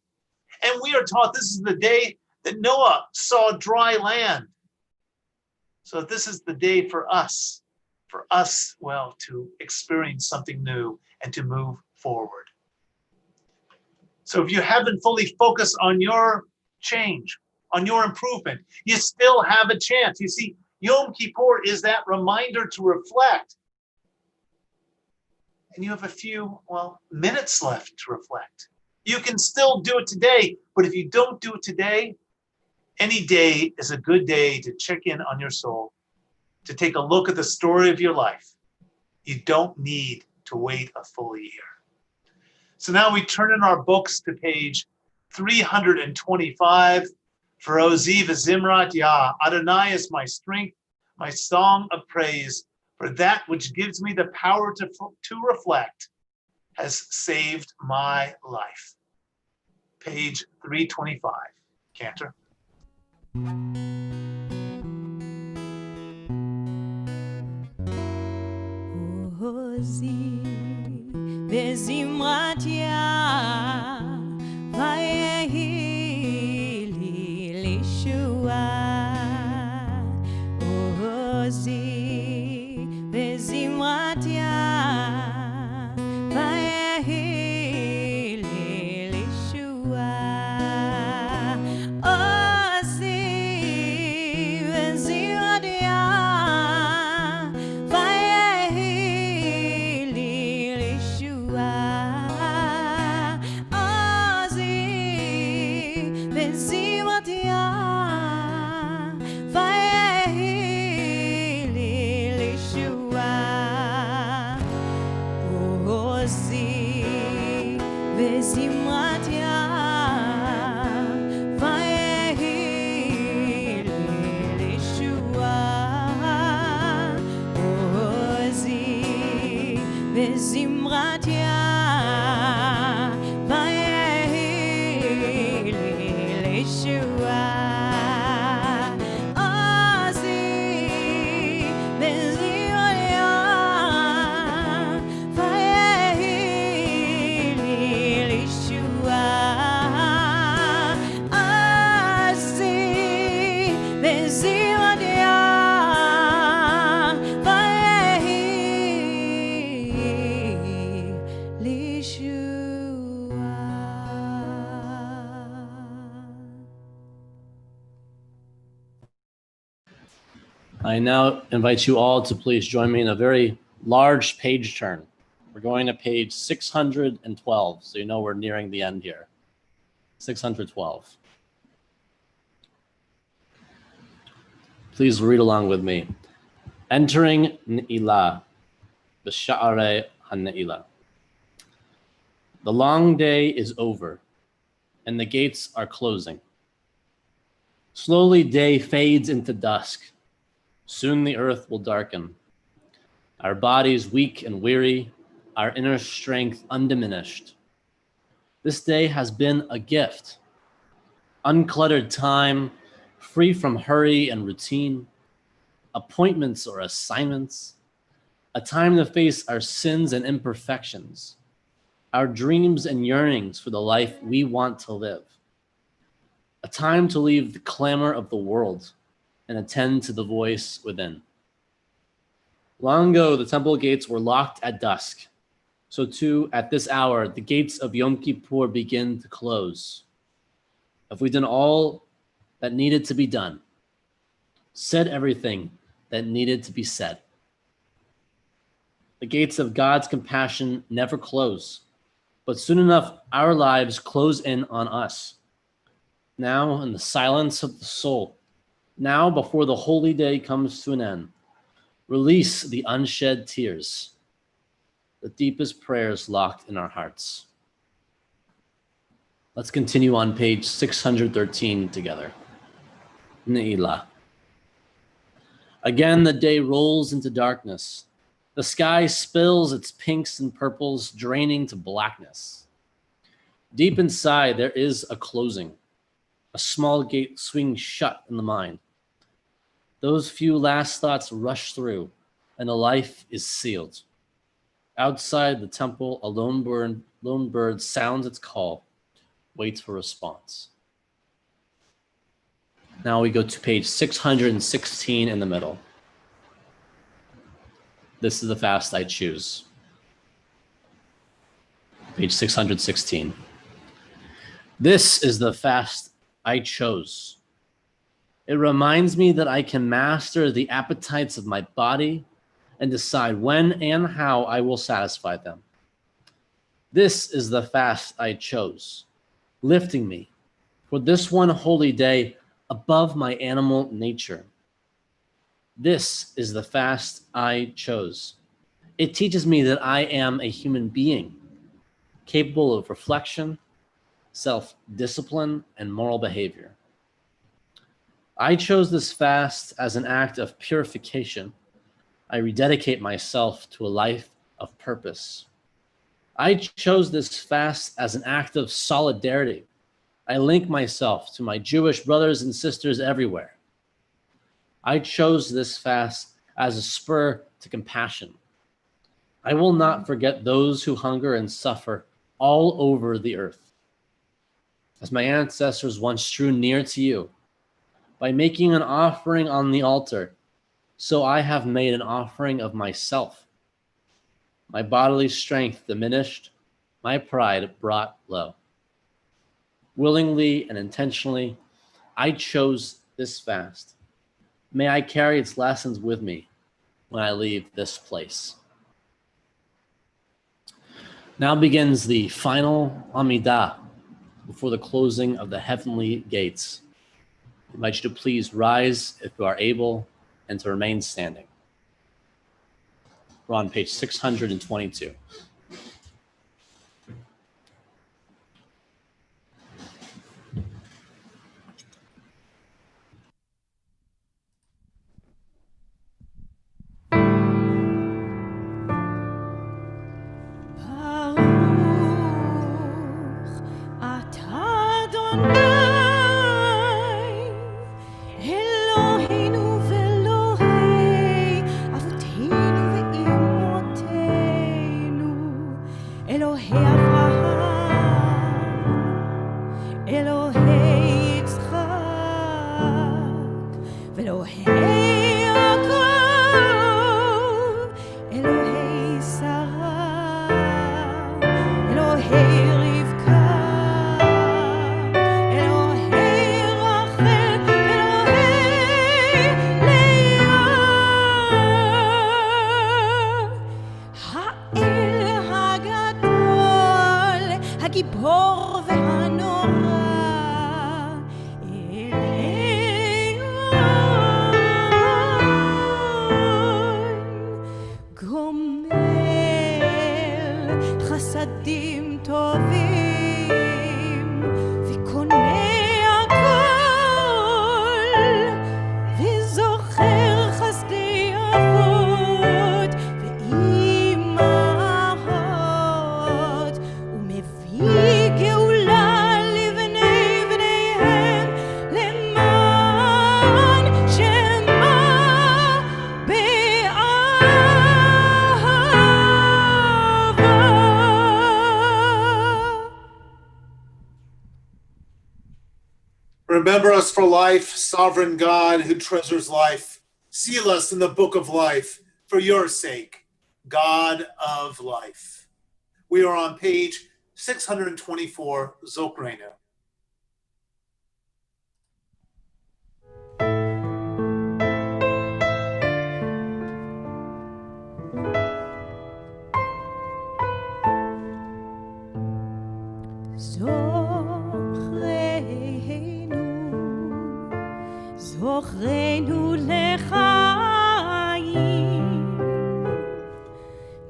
And we are taught this is the day that Noah saw dry land. So this is the day for us, to experience something new and to move forward. So if you haven't fully focused on your change, on your improvement, you still have a chance. You see, Yom Kippur is that reminder to reflect. And you have a few, minutes left to reflect. You can still do it today, but if you don't do it today, any day is a good day to check in on your soul, to take a look at the story of your life. You don't need to wait a full year. So now we turn in our books to page 325. For Oziv Zimrat Yah, Adonai is my strength, my song of praise, for that which gives me the power to reflect has saved my life. Page 325, Cantor. Oziv Zimrat Yah, I now invite you all to please join me in a very large page turn. We're going to page 612, so you know we're nearing the end here. 612. Please read along with me. Entering Neilah, b'sha'arei ha-Neilah. The long day is over, and the gates are closing. Slowly day fades into dusk. Soon the earth will darken. Our bodies weak and weary, our inner strength undiminished. This day has been a gift. Uncluttered time, free from hurry and routine, appointments or assignments, a time to face our sins and imperfections, our dreams and yearnings for the life we want to live. A time to leave the clamor of the world and attend to the voice within. Long ago, the temple gates were locked at dusk. So too, at this hour, the gates of Yom Kippur begin to close. If we've done all that needed to be done, said everything that needed to be said, the gates of God's compassion never close, but soon enough, our lives close in on us. Now, in the silence of the soul, now before the holy day comes to an end, release the unshed tears, the deepest prayers locked in our hearts. Let's continue on page 613 together. Neilah. Again, the day rolls into darkness. The sky spills its pinks and purples, draining to blackness. Deep inside, there is a closing. A small gate swings shut in the mind. Those few last thoughts rush through, and the life is sealed. Outside the temple, a lone bird sounds its call, waits for response. Now we go to page 616 in the middle. This is the fast I choose. Page 616. This is the fast I chose. It reminds me that I can master the appetites of my body and decide when and how I will satisfy them. This is the fast I chose, lifting me for this one holy day above my animal nature. This is the fast I chose. It teaches me that I am a human being, capable of reflection, self-discipline, and moral behavior. I chose this fast as an act of purification. I rededicate myself to a life of purpose. I chose this fast as an act of solidarity. I link myself to my Jewish brothers and sisters everywhere. I chose this fast as a spur to compassion. I will not forget those who hunger and suffer all over the earth. As my ancestors once drew near to you, by making an offering on the altar, so I have made an offering of myself. My bodily strength diminished, my pride brought low. Willingly and intentionally, I chose this fast. May I carry its lessons with me when I leave this place. Now begins the final Amidah before the closing of the heavenly gates. I invite you to please rise if you are able and to remain standing. We're on page 622. טובים וקונה הכל Remember us for life, sovereign God who treasures life. Seal us in the book of life for your sake, God of life. We are on page 624, Zokrainu. זוכרנו לחיים,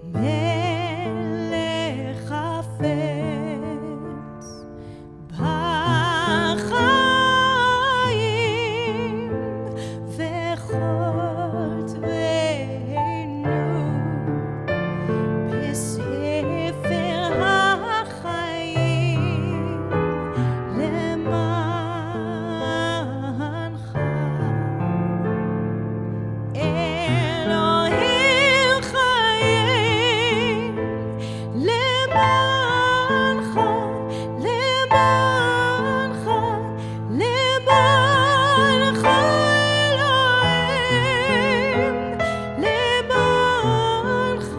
מלך חפץ בחיים, וכל תבנו בספר החיים למענך. אלוהים חיים למענך, למענך, למענך אלוהים, למענך,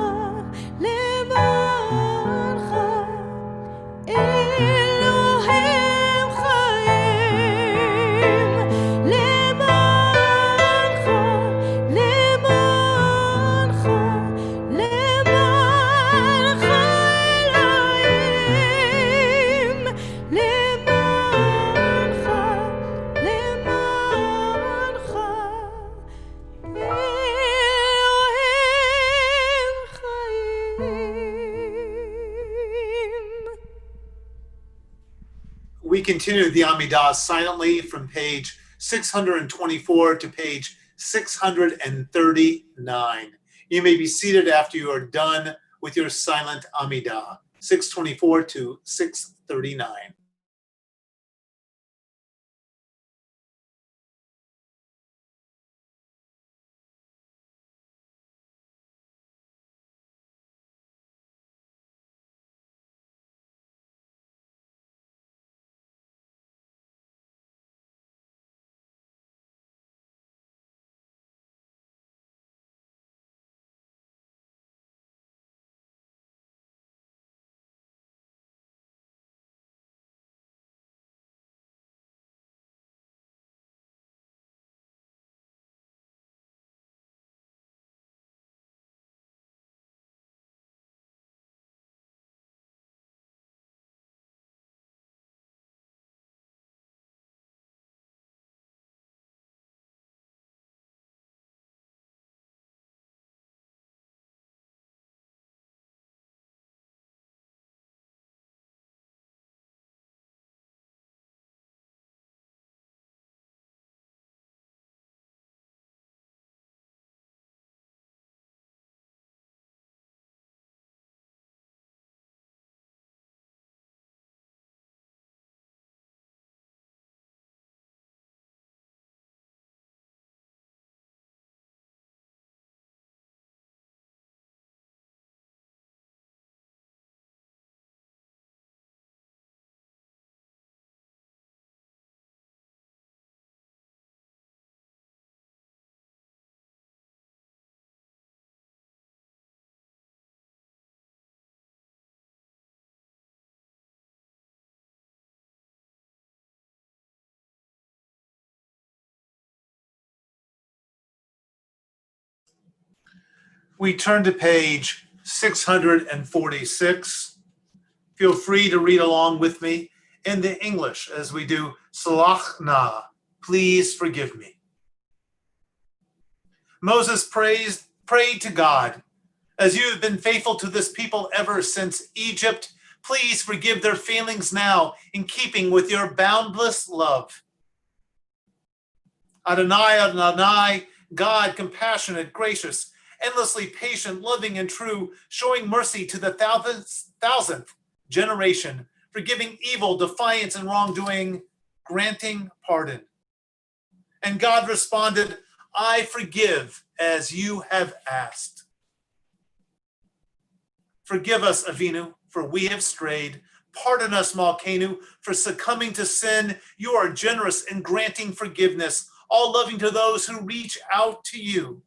למענך אלוהים חיים, למענך, למענך, למענך אלוהים, למענך, למענך אלוהים חיים. We continue the Amidah silently from page 624 to page 639. You may be seated after you are done with your silent Amidah, 624 to 639. We turn to page 646. Feel free to read along with me in the English as we do Salach Na, please forgive me. Moses prayed to God, as you have been faithful to this people ever since Egypt, please forgive their failings now in keeping with your boundless love. Adonai, Adonai, God, compassionate, gracious, endlessly patient, loving, and true, showing mercy to the thousandth generation, forgiving evil, defiance, and wrongdoing, granting pardon. And God responded, I forgive as you have asked. Forgive us, Avinu, for we have strayed. Pardon us, Malkenu, for succumbing to sin. You are generous in granting forgiveness, all loving to those who reach out to you.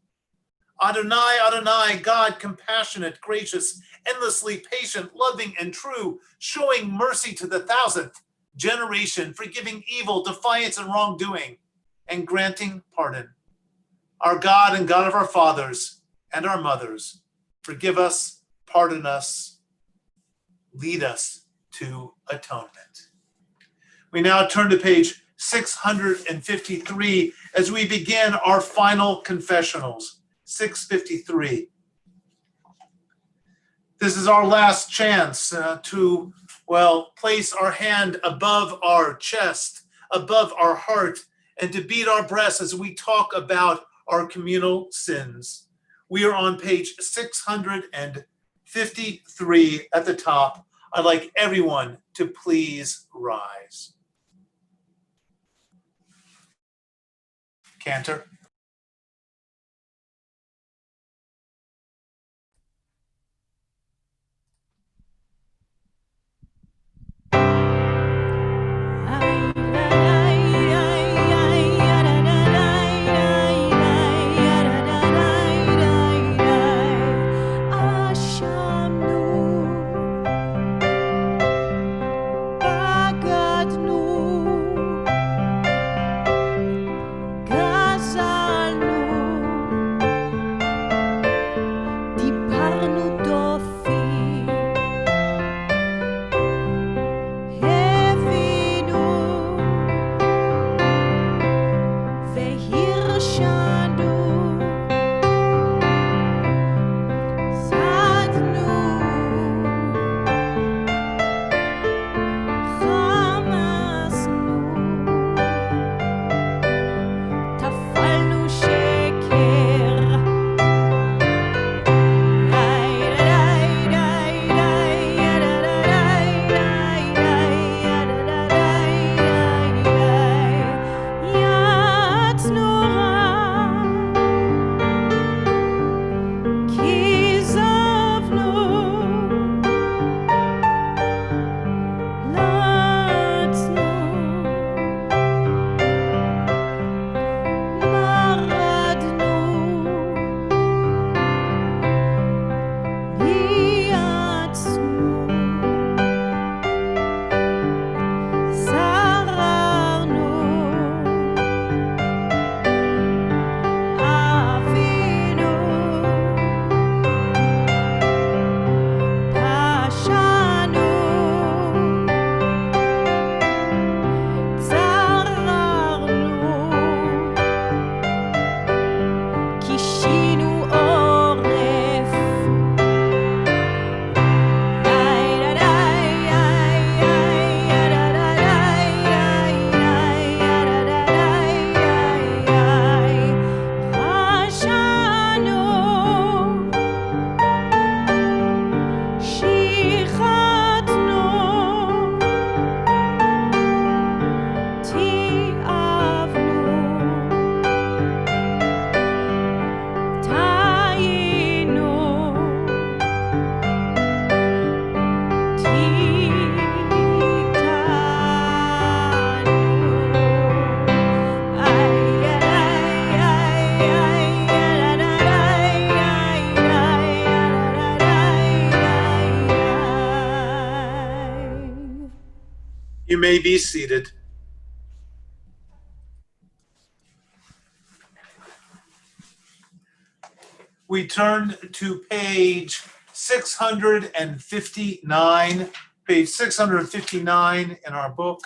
Adonai, Adonai, God, compassionate, gracious, endlessly patient, loving, and true, showing mercy to the 1,000th generation, forgiving evil, defiance, and wrongdoing, and granting pardon. Our God and God of our fathers and our mothers, forgive us, pardon us, lead us to atonement. We now turn to page 653 as we begin our final confessionals. 653. This is our last chance to, place our hand above our chest, above our heart, and to beat our breasts as we talk about our communal sins. We are on page 653 at the top. I'd like everyone to please rise. Cantor. You may be seated. We turn to page 659, page 659 in our book.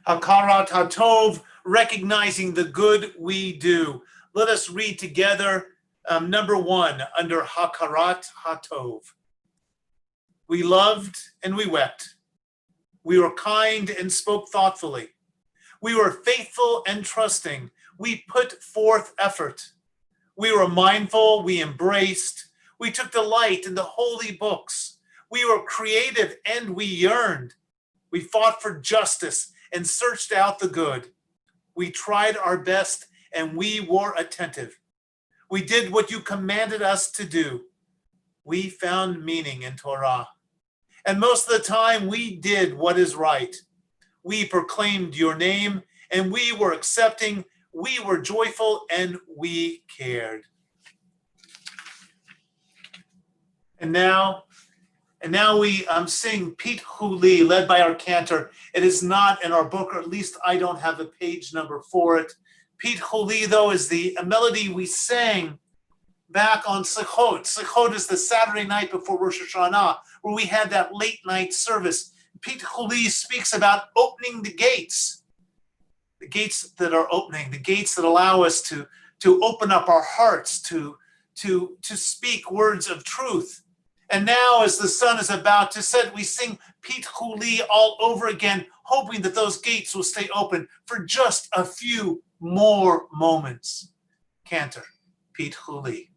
Hakarat HaTov, recognizing the good we do. Let us read together number 1 under Hakarat HaTov. We loved and we wept. We were kind and spoke thoughtfully. We were faithful and trusting. We put forth effort. We were mindful. We embraced. We took delight in the holy books. We were creative and we yearned. We fought for justice and searched out the good. We tried our best and we were attentive. We did what you commanded us to do. We found meaning in Torah. And most of the time, we did what is right. We proclaimed your name, and we were accepting, we were joyful, and we cared. And now we sing Pete Huli, led by our cantor. It is not in our book, or at least I don't have a page number for it. Pete Huli, though, is the melody we sang back on Sukkot. Sukkot is the Saturday night before Rosh Hashanah, where we had that late night service. Pete Huli speaks about opening the gates that are opening, the gates that allow us to open up our hearts, to speak words of truth. And now, as the sun is about to set, we sing Pete Huli all over again, hoping that those gates will stay open for just a few more moments. Cantor, Pete Huli.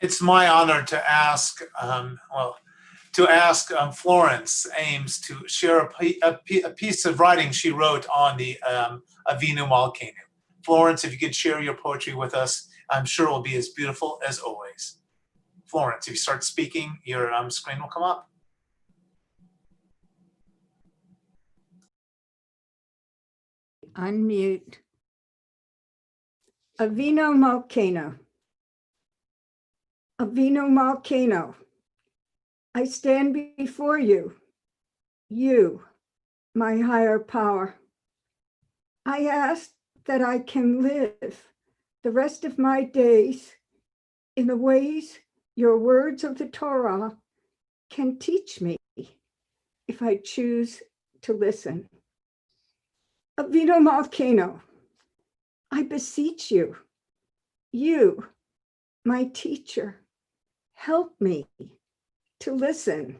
It's my honor to ask, Florence Ames to share a piece of writing she wrote on the Avinu Malkeinu. Florence, if you could share your poetry with us, I'm sure it will be as beautiful as always. Florence, if you start speaking, your screen will come up. Unmute. Avinu Malkeinu. Avinu Malkeinu, I stand before you, my higher power. I ask that I can live the rest of my days in the ways your words of the Torah can teach me if I choose to listen. Avinu Malkeinu, I beseech you, my teacher, help me to listen,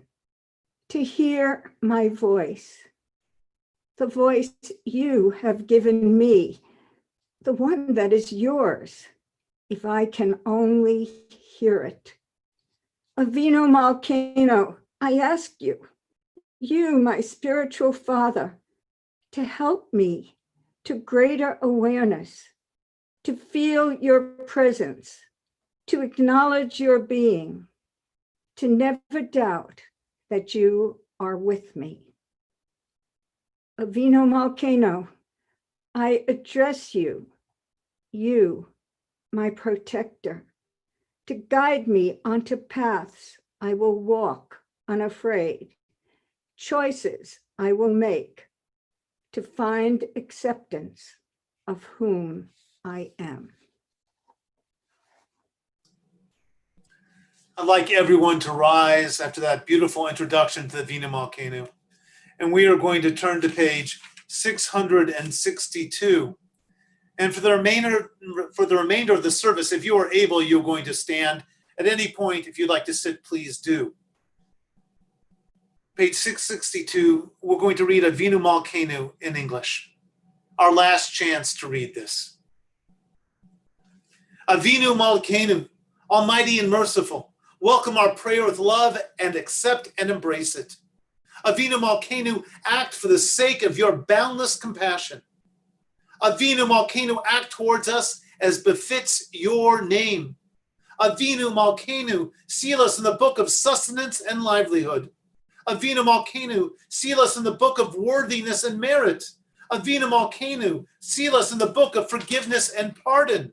to hear my voice, the voice you have given me, the one that is yours, if I can only hear it. Avinu Malkeinu, I ask you you, my spiritual father, to help me to greater awareness, to feel your presence, to acknowledge your being, to never doubt that you are with me. Avinu Malkeinu, I address you, my protector, to guide me onto paths I will walk unafraid, choices I will make to find acceptance of whom I am. I'd like everyone to rise after that beautiful introduction to the Avinu Malkeinu. And we are going to turn to page 662. And for the remainder of the service, if you are able, you're going to stand. At any point, if you'd like to sit, please do. Page 662, we're going to read Avinu Malkeinu in English. Our last chance to read this. Avinu Malkeinu, almighty and merciful, welcome our prayer with love and accept and embrace it. Avinu Malkeinu, act for the sake of your boundless compassion. Avinu Malkeinu, act towards us as befits your name. Avinu Malkeinu, seal us in the book of sustenance and livelihood. Avinu Malkeinu, seal us in the book of worthiness and merit. Avinu Malkeinu, seal us in the book of forgiveness and pardon.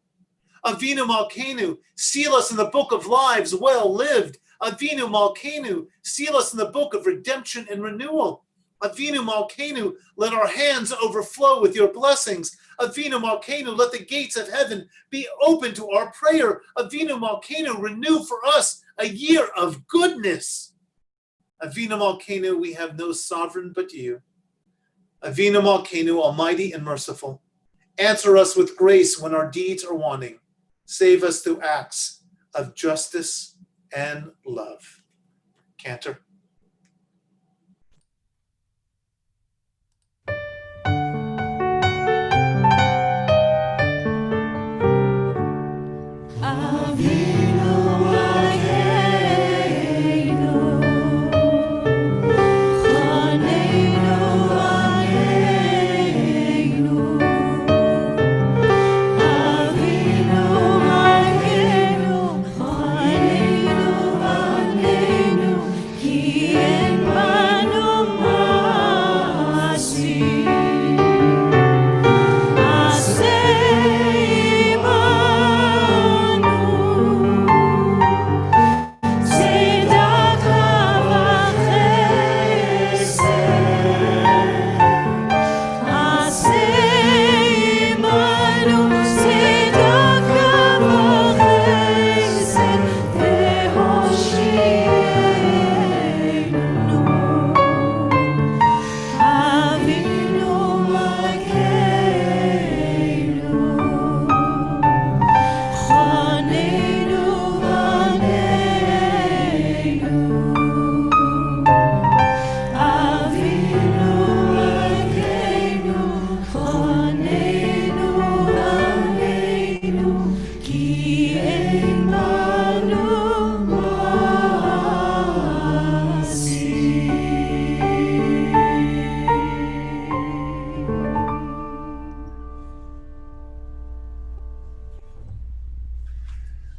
Avinu Malkeinu, seal us in the book of lives well lived. Avinu Malkeinu, seal us in the book of redemption and renewal. Avinu Malkeinu, let our hands overflow with your blessings. Avinu Malkeinu, let the gates of heaven be open to our prayer. Avinu Malkeinu, renew for us a year of goodness. Avinu Malkeinu, we have no sovereign but you. Avinu Malkeinu, almighty and merciful, answer us with grace when our deeds are wanting. Save us through acts of justice and love. Cantor.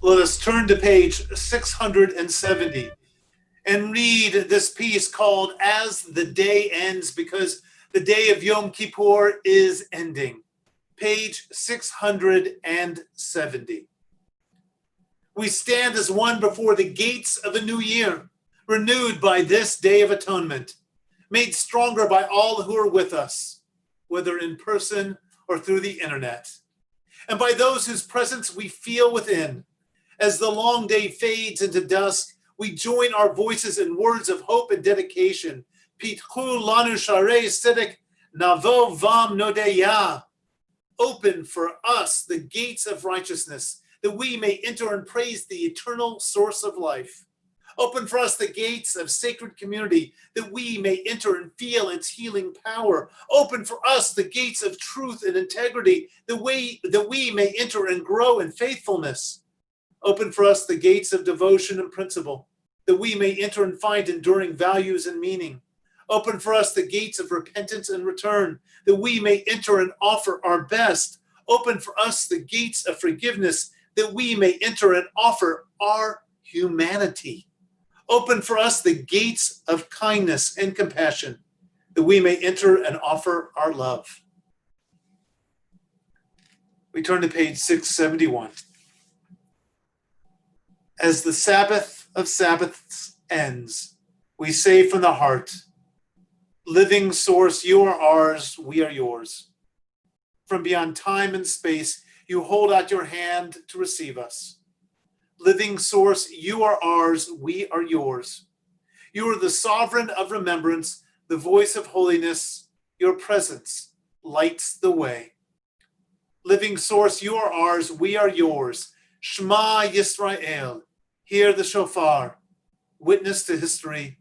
Let us turn to page 670 and read this piece called As the Day Ends, because the day of Yom Kippur is ending. Page 670. We stand as one before the gates of a new year, renewed by this day of atonement, made stronger by all who are with us, whether in person or through the internet, and by those whose presence we feel within. As the long day fades into dusk, we join our voices in words of hope and dedication. Pitchu lanu sharei tzedek navo vam nodeya. Open for us the gates of righteousness, that we may enter and praise the eternal source of life. Open for us the gates of sacred community, that we may enter and feel its healing power. Open for us the gates of truth and integrity, that we may enter and grow in faithfulness. Open for us the gates of devotion and principle, that we may enter and find enduring values and meaning. Open for us the gates of repentance and return, that we may enter and offer our best. Open for us the gates of forgiveness, that we may enter and offer our humanity. Open for us the gates of kindness and compassion, that we may enter and offer our love. We turn to page 671. As the Sabbath of Sabbaths ends, we say from the heart, living source, you are ours, we are yours. From beyond time and space, you hold out your hand to receive us. Living source, you are ours, we are yours. You are the sovereign of remembrance, the voice of holiness. Your presence lights the way. Living source, you are ours, we are yours. Shema Yisrael, hear the shofar, witness to history,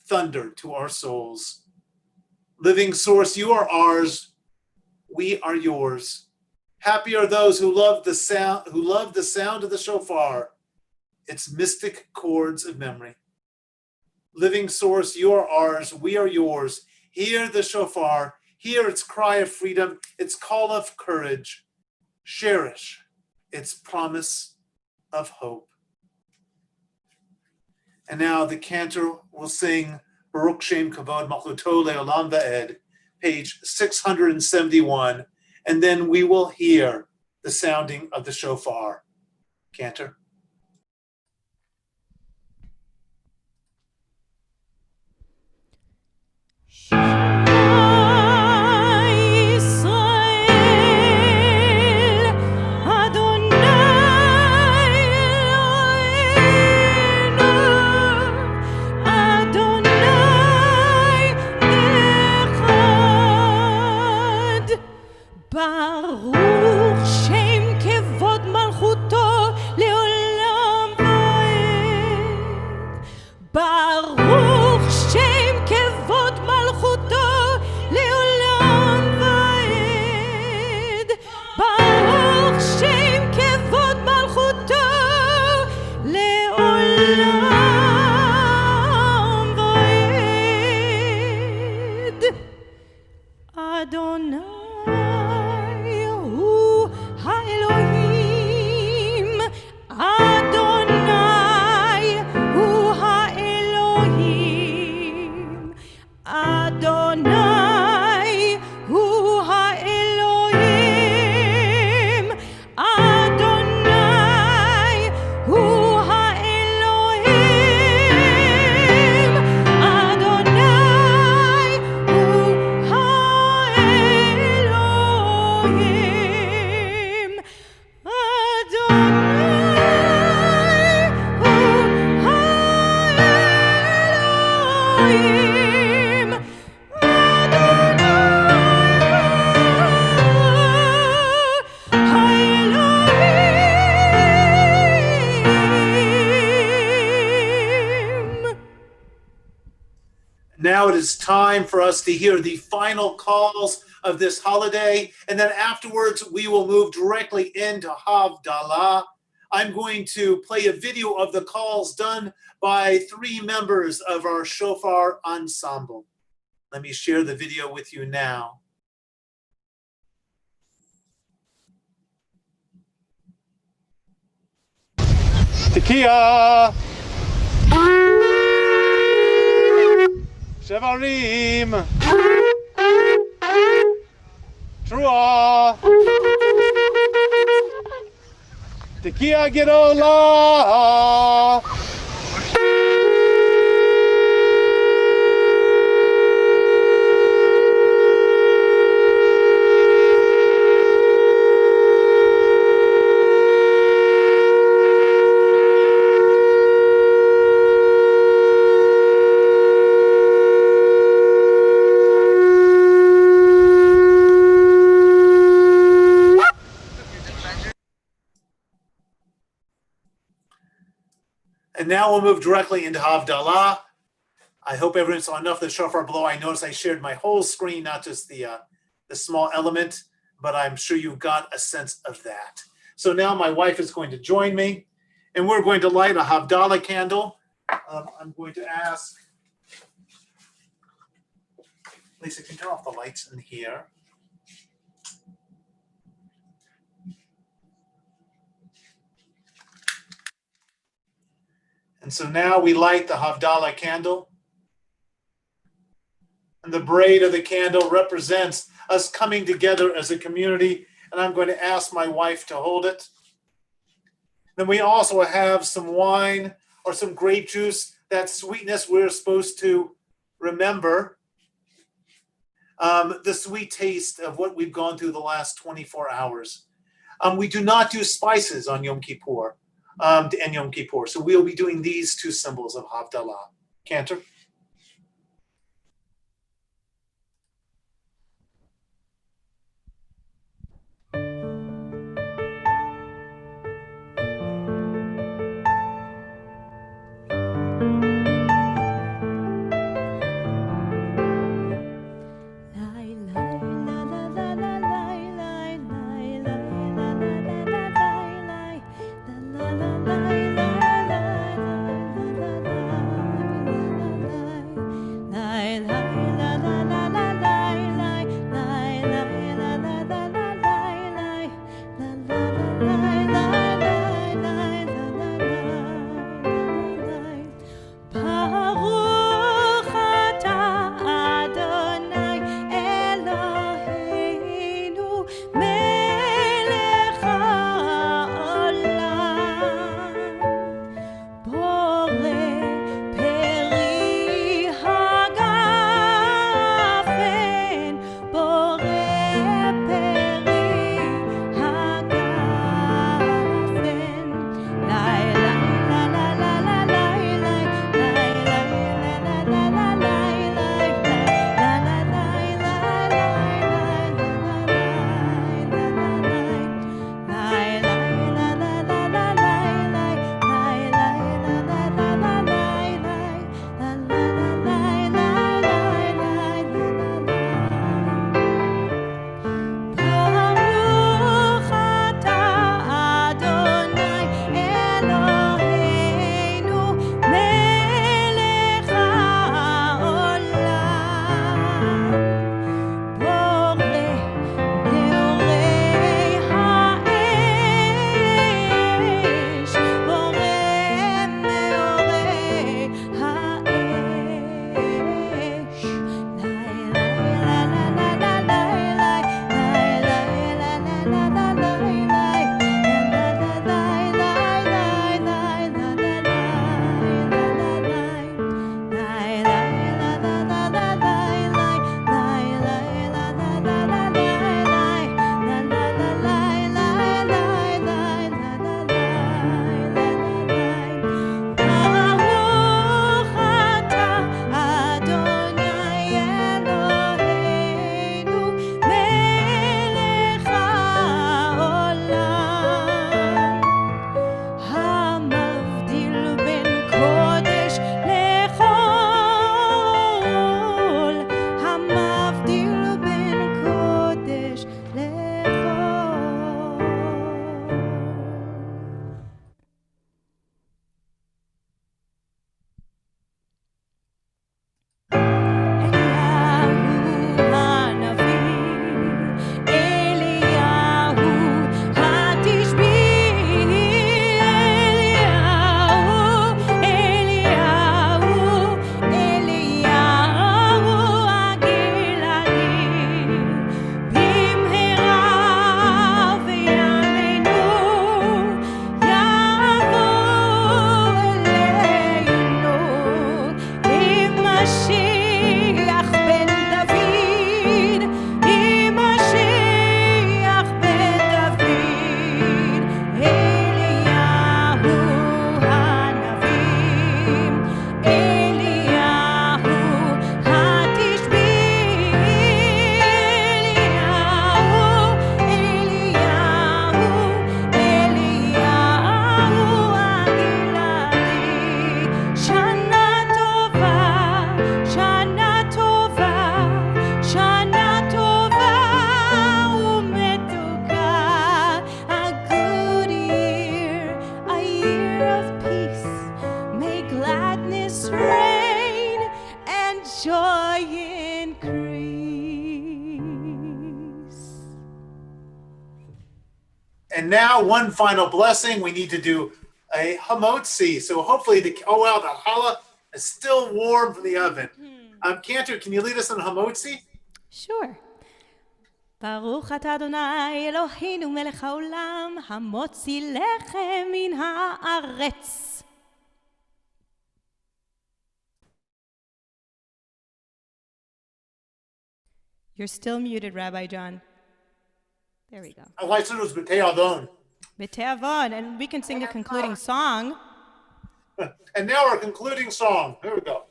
thunder to our souls. Living source, you are ours, we are yours. Happy are those who love the sound of the shofar, its mystic chords of memory. Living source, you are ours, we are yours. Hear the shofar, hear its cry of freedom, its call of courage. Cherish its promise of hope. And now the cantor will sing Baruch Shem Kavod Malchuto Le'olam Va'ed, page 671, and then we will hear the sounding of the shofar. Cantor. ברוך שם כבוד מלכותו לעולם ועד. ברוך שם כבוד מלכותו לעולם ועד. ברוך שם כבוד מלכותו לעולם ועד. אדוני Now it is time for us to hear the final calls of this holiday, and then afterwards we will move directly into Havdalah. I'm going to play a video of the calls done by 3 members of our shofar ensemble. Let me share the video with you now. Tekiah! Shevarim! Trua! Tekiah Gedolah! And now we'll move directly into Havdalah. I hope everyone saw enough of the shofar blow. I noticed I shared my whole screen, not just the small element, but I'm sure you got a sense of that. So now my wife is going to join me, and we're going to light a Havdalah candle. I'm going to ask Lisa, can you turn off the lights in here? And so now we light the Havdalah candle. And the braid of the candle represents us coming together as a community. And I'm going to ask my wife to hold it. Then we also have some wine or some grape juice. That sweetness we're supposed to remember. The sweet taste of what we've gone through the last 24 hours. We do not do spices on Yom Kippur and Yom Kippur. So we'll be doing these two symbols of Havdalah. Cantor. And now one final blessing. We need to do a hamotzi. So hopefully the challah is still warm from the oven. Cantor, can you lead us in hamotzi? Sure. Baruch atah Adonai Eloheinu melech haolam hamotzi lechem min haaretz. You're still muted, Rabbi John. There we go. I like to do this b'tei adon. B'te'avon, and we can sing a concluding song. And now our concluding song. Here we go.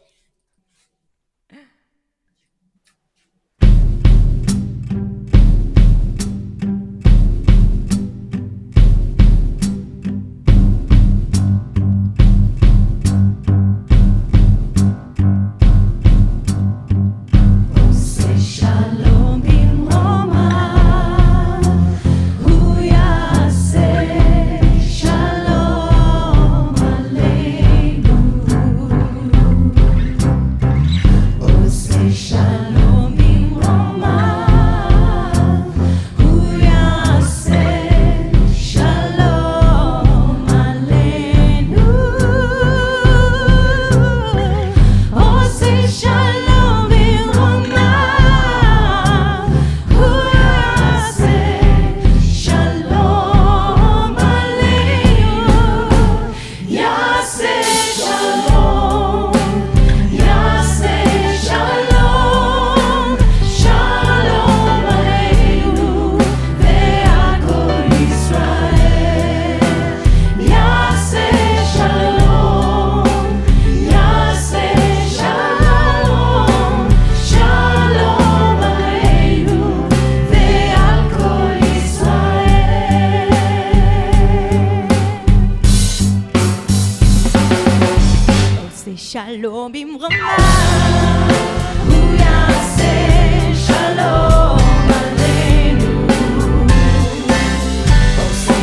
Shalom bimroma, hu yaseh shalom aleinu. Oseh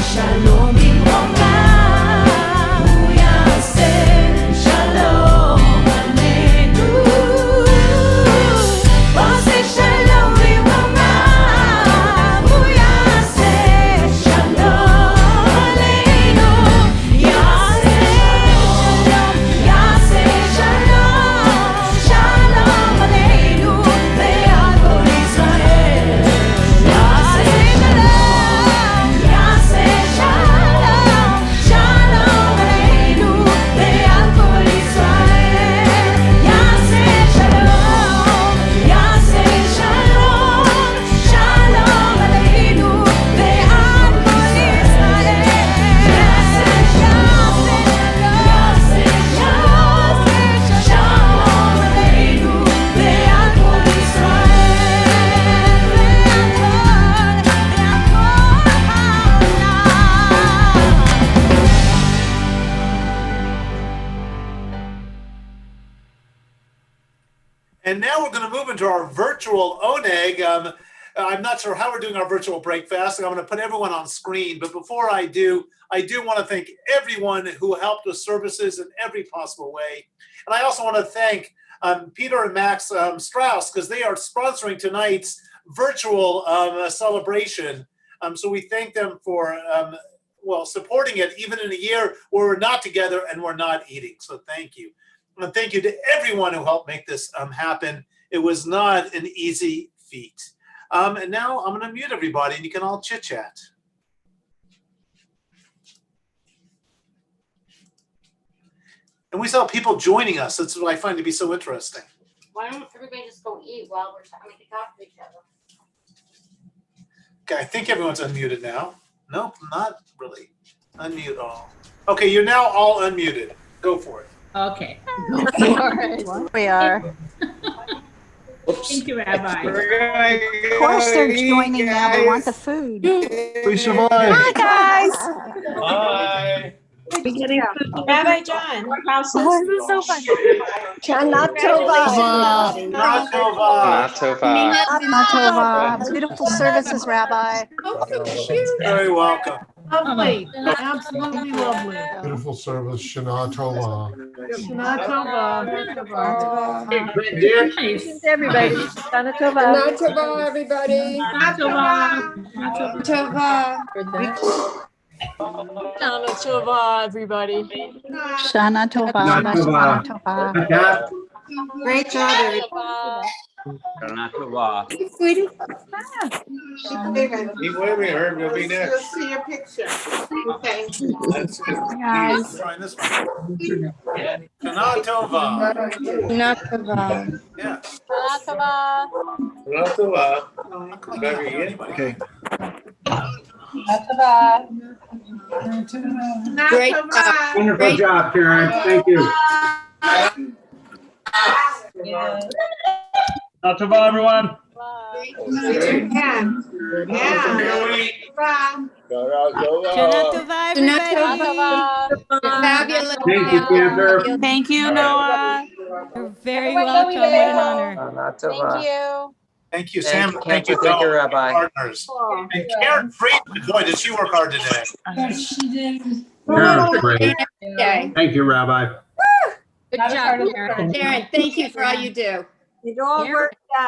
shalom bimroma, hu yaseh shalom aleinu. Oseh shalom bimroma, hu yaseh shalom aleinu. Yaseh And now we're going to move into our virtual oneg. I'm not sure how we're doing our virtual breakfast. I'm going to put everyone on screen. But before I do want to thank everyone who helped with services in every possible way. And I also want to thank Peter and Max Strauss, because they are sponsoring tonight's virtual celebration. So we thank them for supporting it, even in a year where we're not together and we're not eating. So thank you. And thank you to everyone who helped make this happen. It was not an easy feat. And now I'm going to mute everybody and you can all chit chat. And we saw people joining us. That's what I find to be so interesting. Why don't everybody just go eat while we're talking to talk to each other? Okay, I think everyone's unmuted now. Nope, not really. Unmute all. Okay, you're now all unmuted. Go for it. Okay. We are. Thank you, Rabbi. Of course they're joining now. They want the food. Please survive. Hi, guys. Hi. Beginning food. Rabbi John. Oh, this is so fun. Shana Tova. Not Tova. Shana Tova. Beautiful services, Rabbi. Oh, so cute. Very welcome. Lovely, absolutely lovely. Beautiful service. Shana Tova. Shana Tova. Nice. Everybody, Shana Tova. Shana Tova, everybody. Shana Tova. Shana Tova, everybody. Shana Tova. Shana Tova. Great job, everybody. Shana Tova. Sweetie. Keep waving, Herb. You'll be next. We'll see your picture. Okay. That's it. Guys. Trying this one. Shana Tova. Shana Tova. Yeah. Shana Tova. Shana Tova. Very good. Anybody. Okay. Great job. Wonderful job, Karen. Thank you. Shana Tova, everyone. Yeah. Shana Tova, everybody. Fabulous. Thank you, Cantor. Thank you, Noah. You're very Everyone go welcome. What an eat. honor. Shana Thank Tova. you. Thank you, Thank Sam. you, Thank you, Cantor. Thank you, Noah, Rabbi. partners. And Karen Friedman, boy, did she work hard today. Karen's great. Okay. Thank you, Rabbi. Good job, Karen. Karen, thank you for all you do. It all worked out.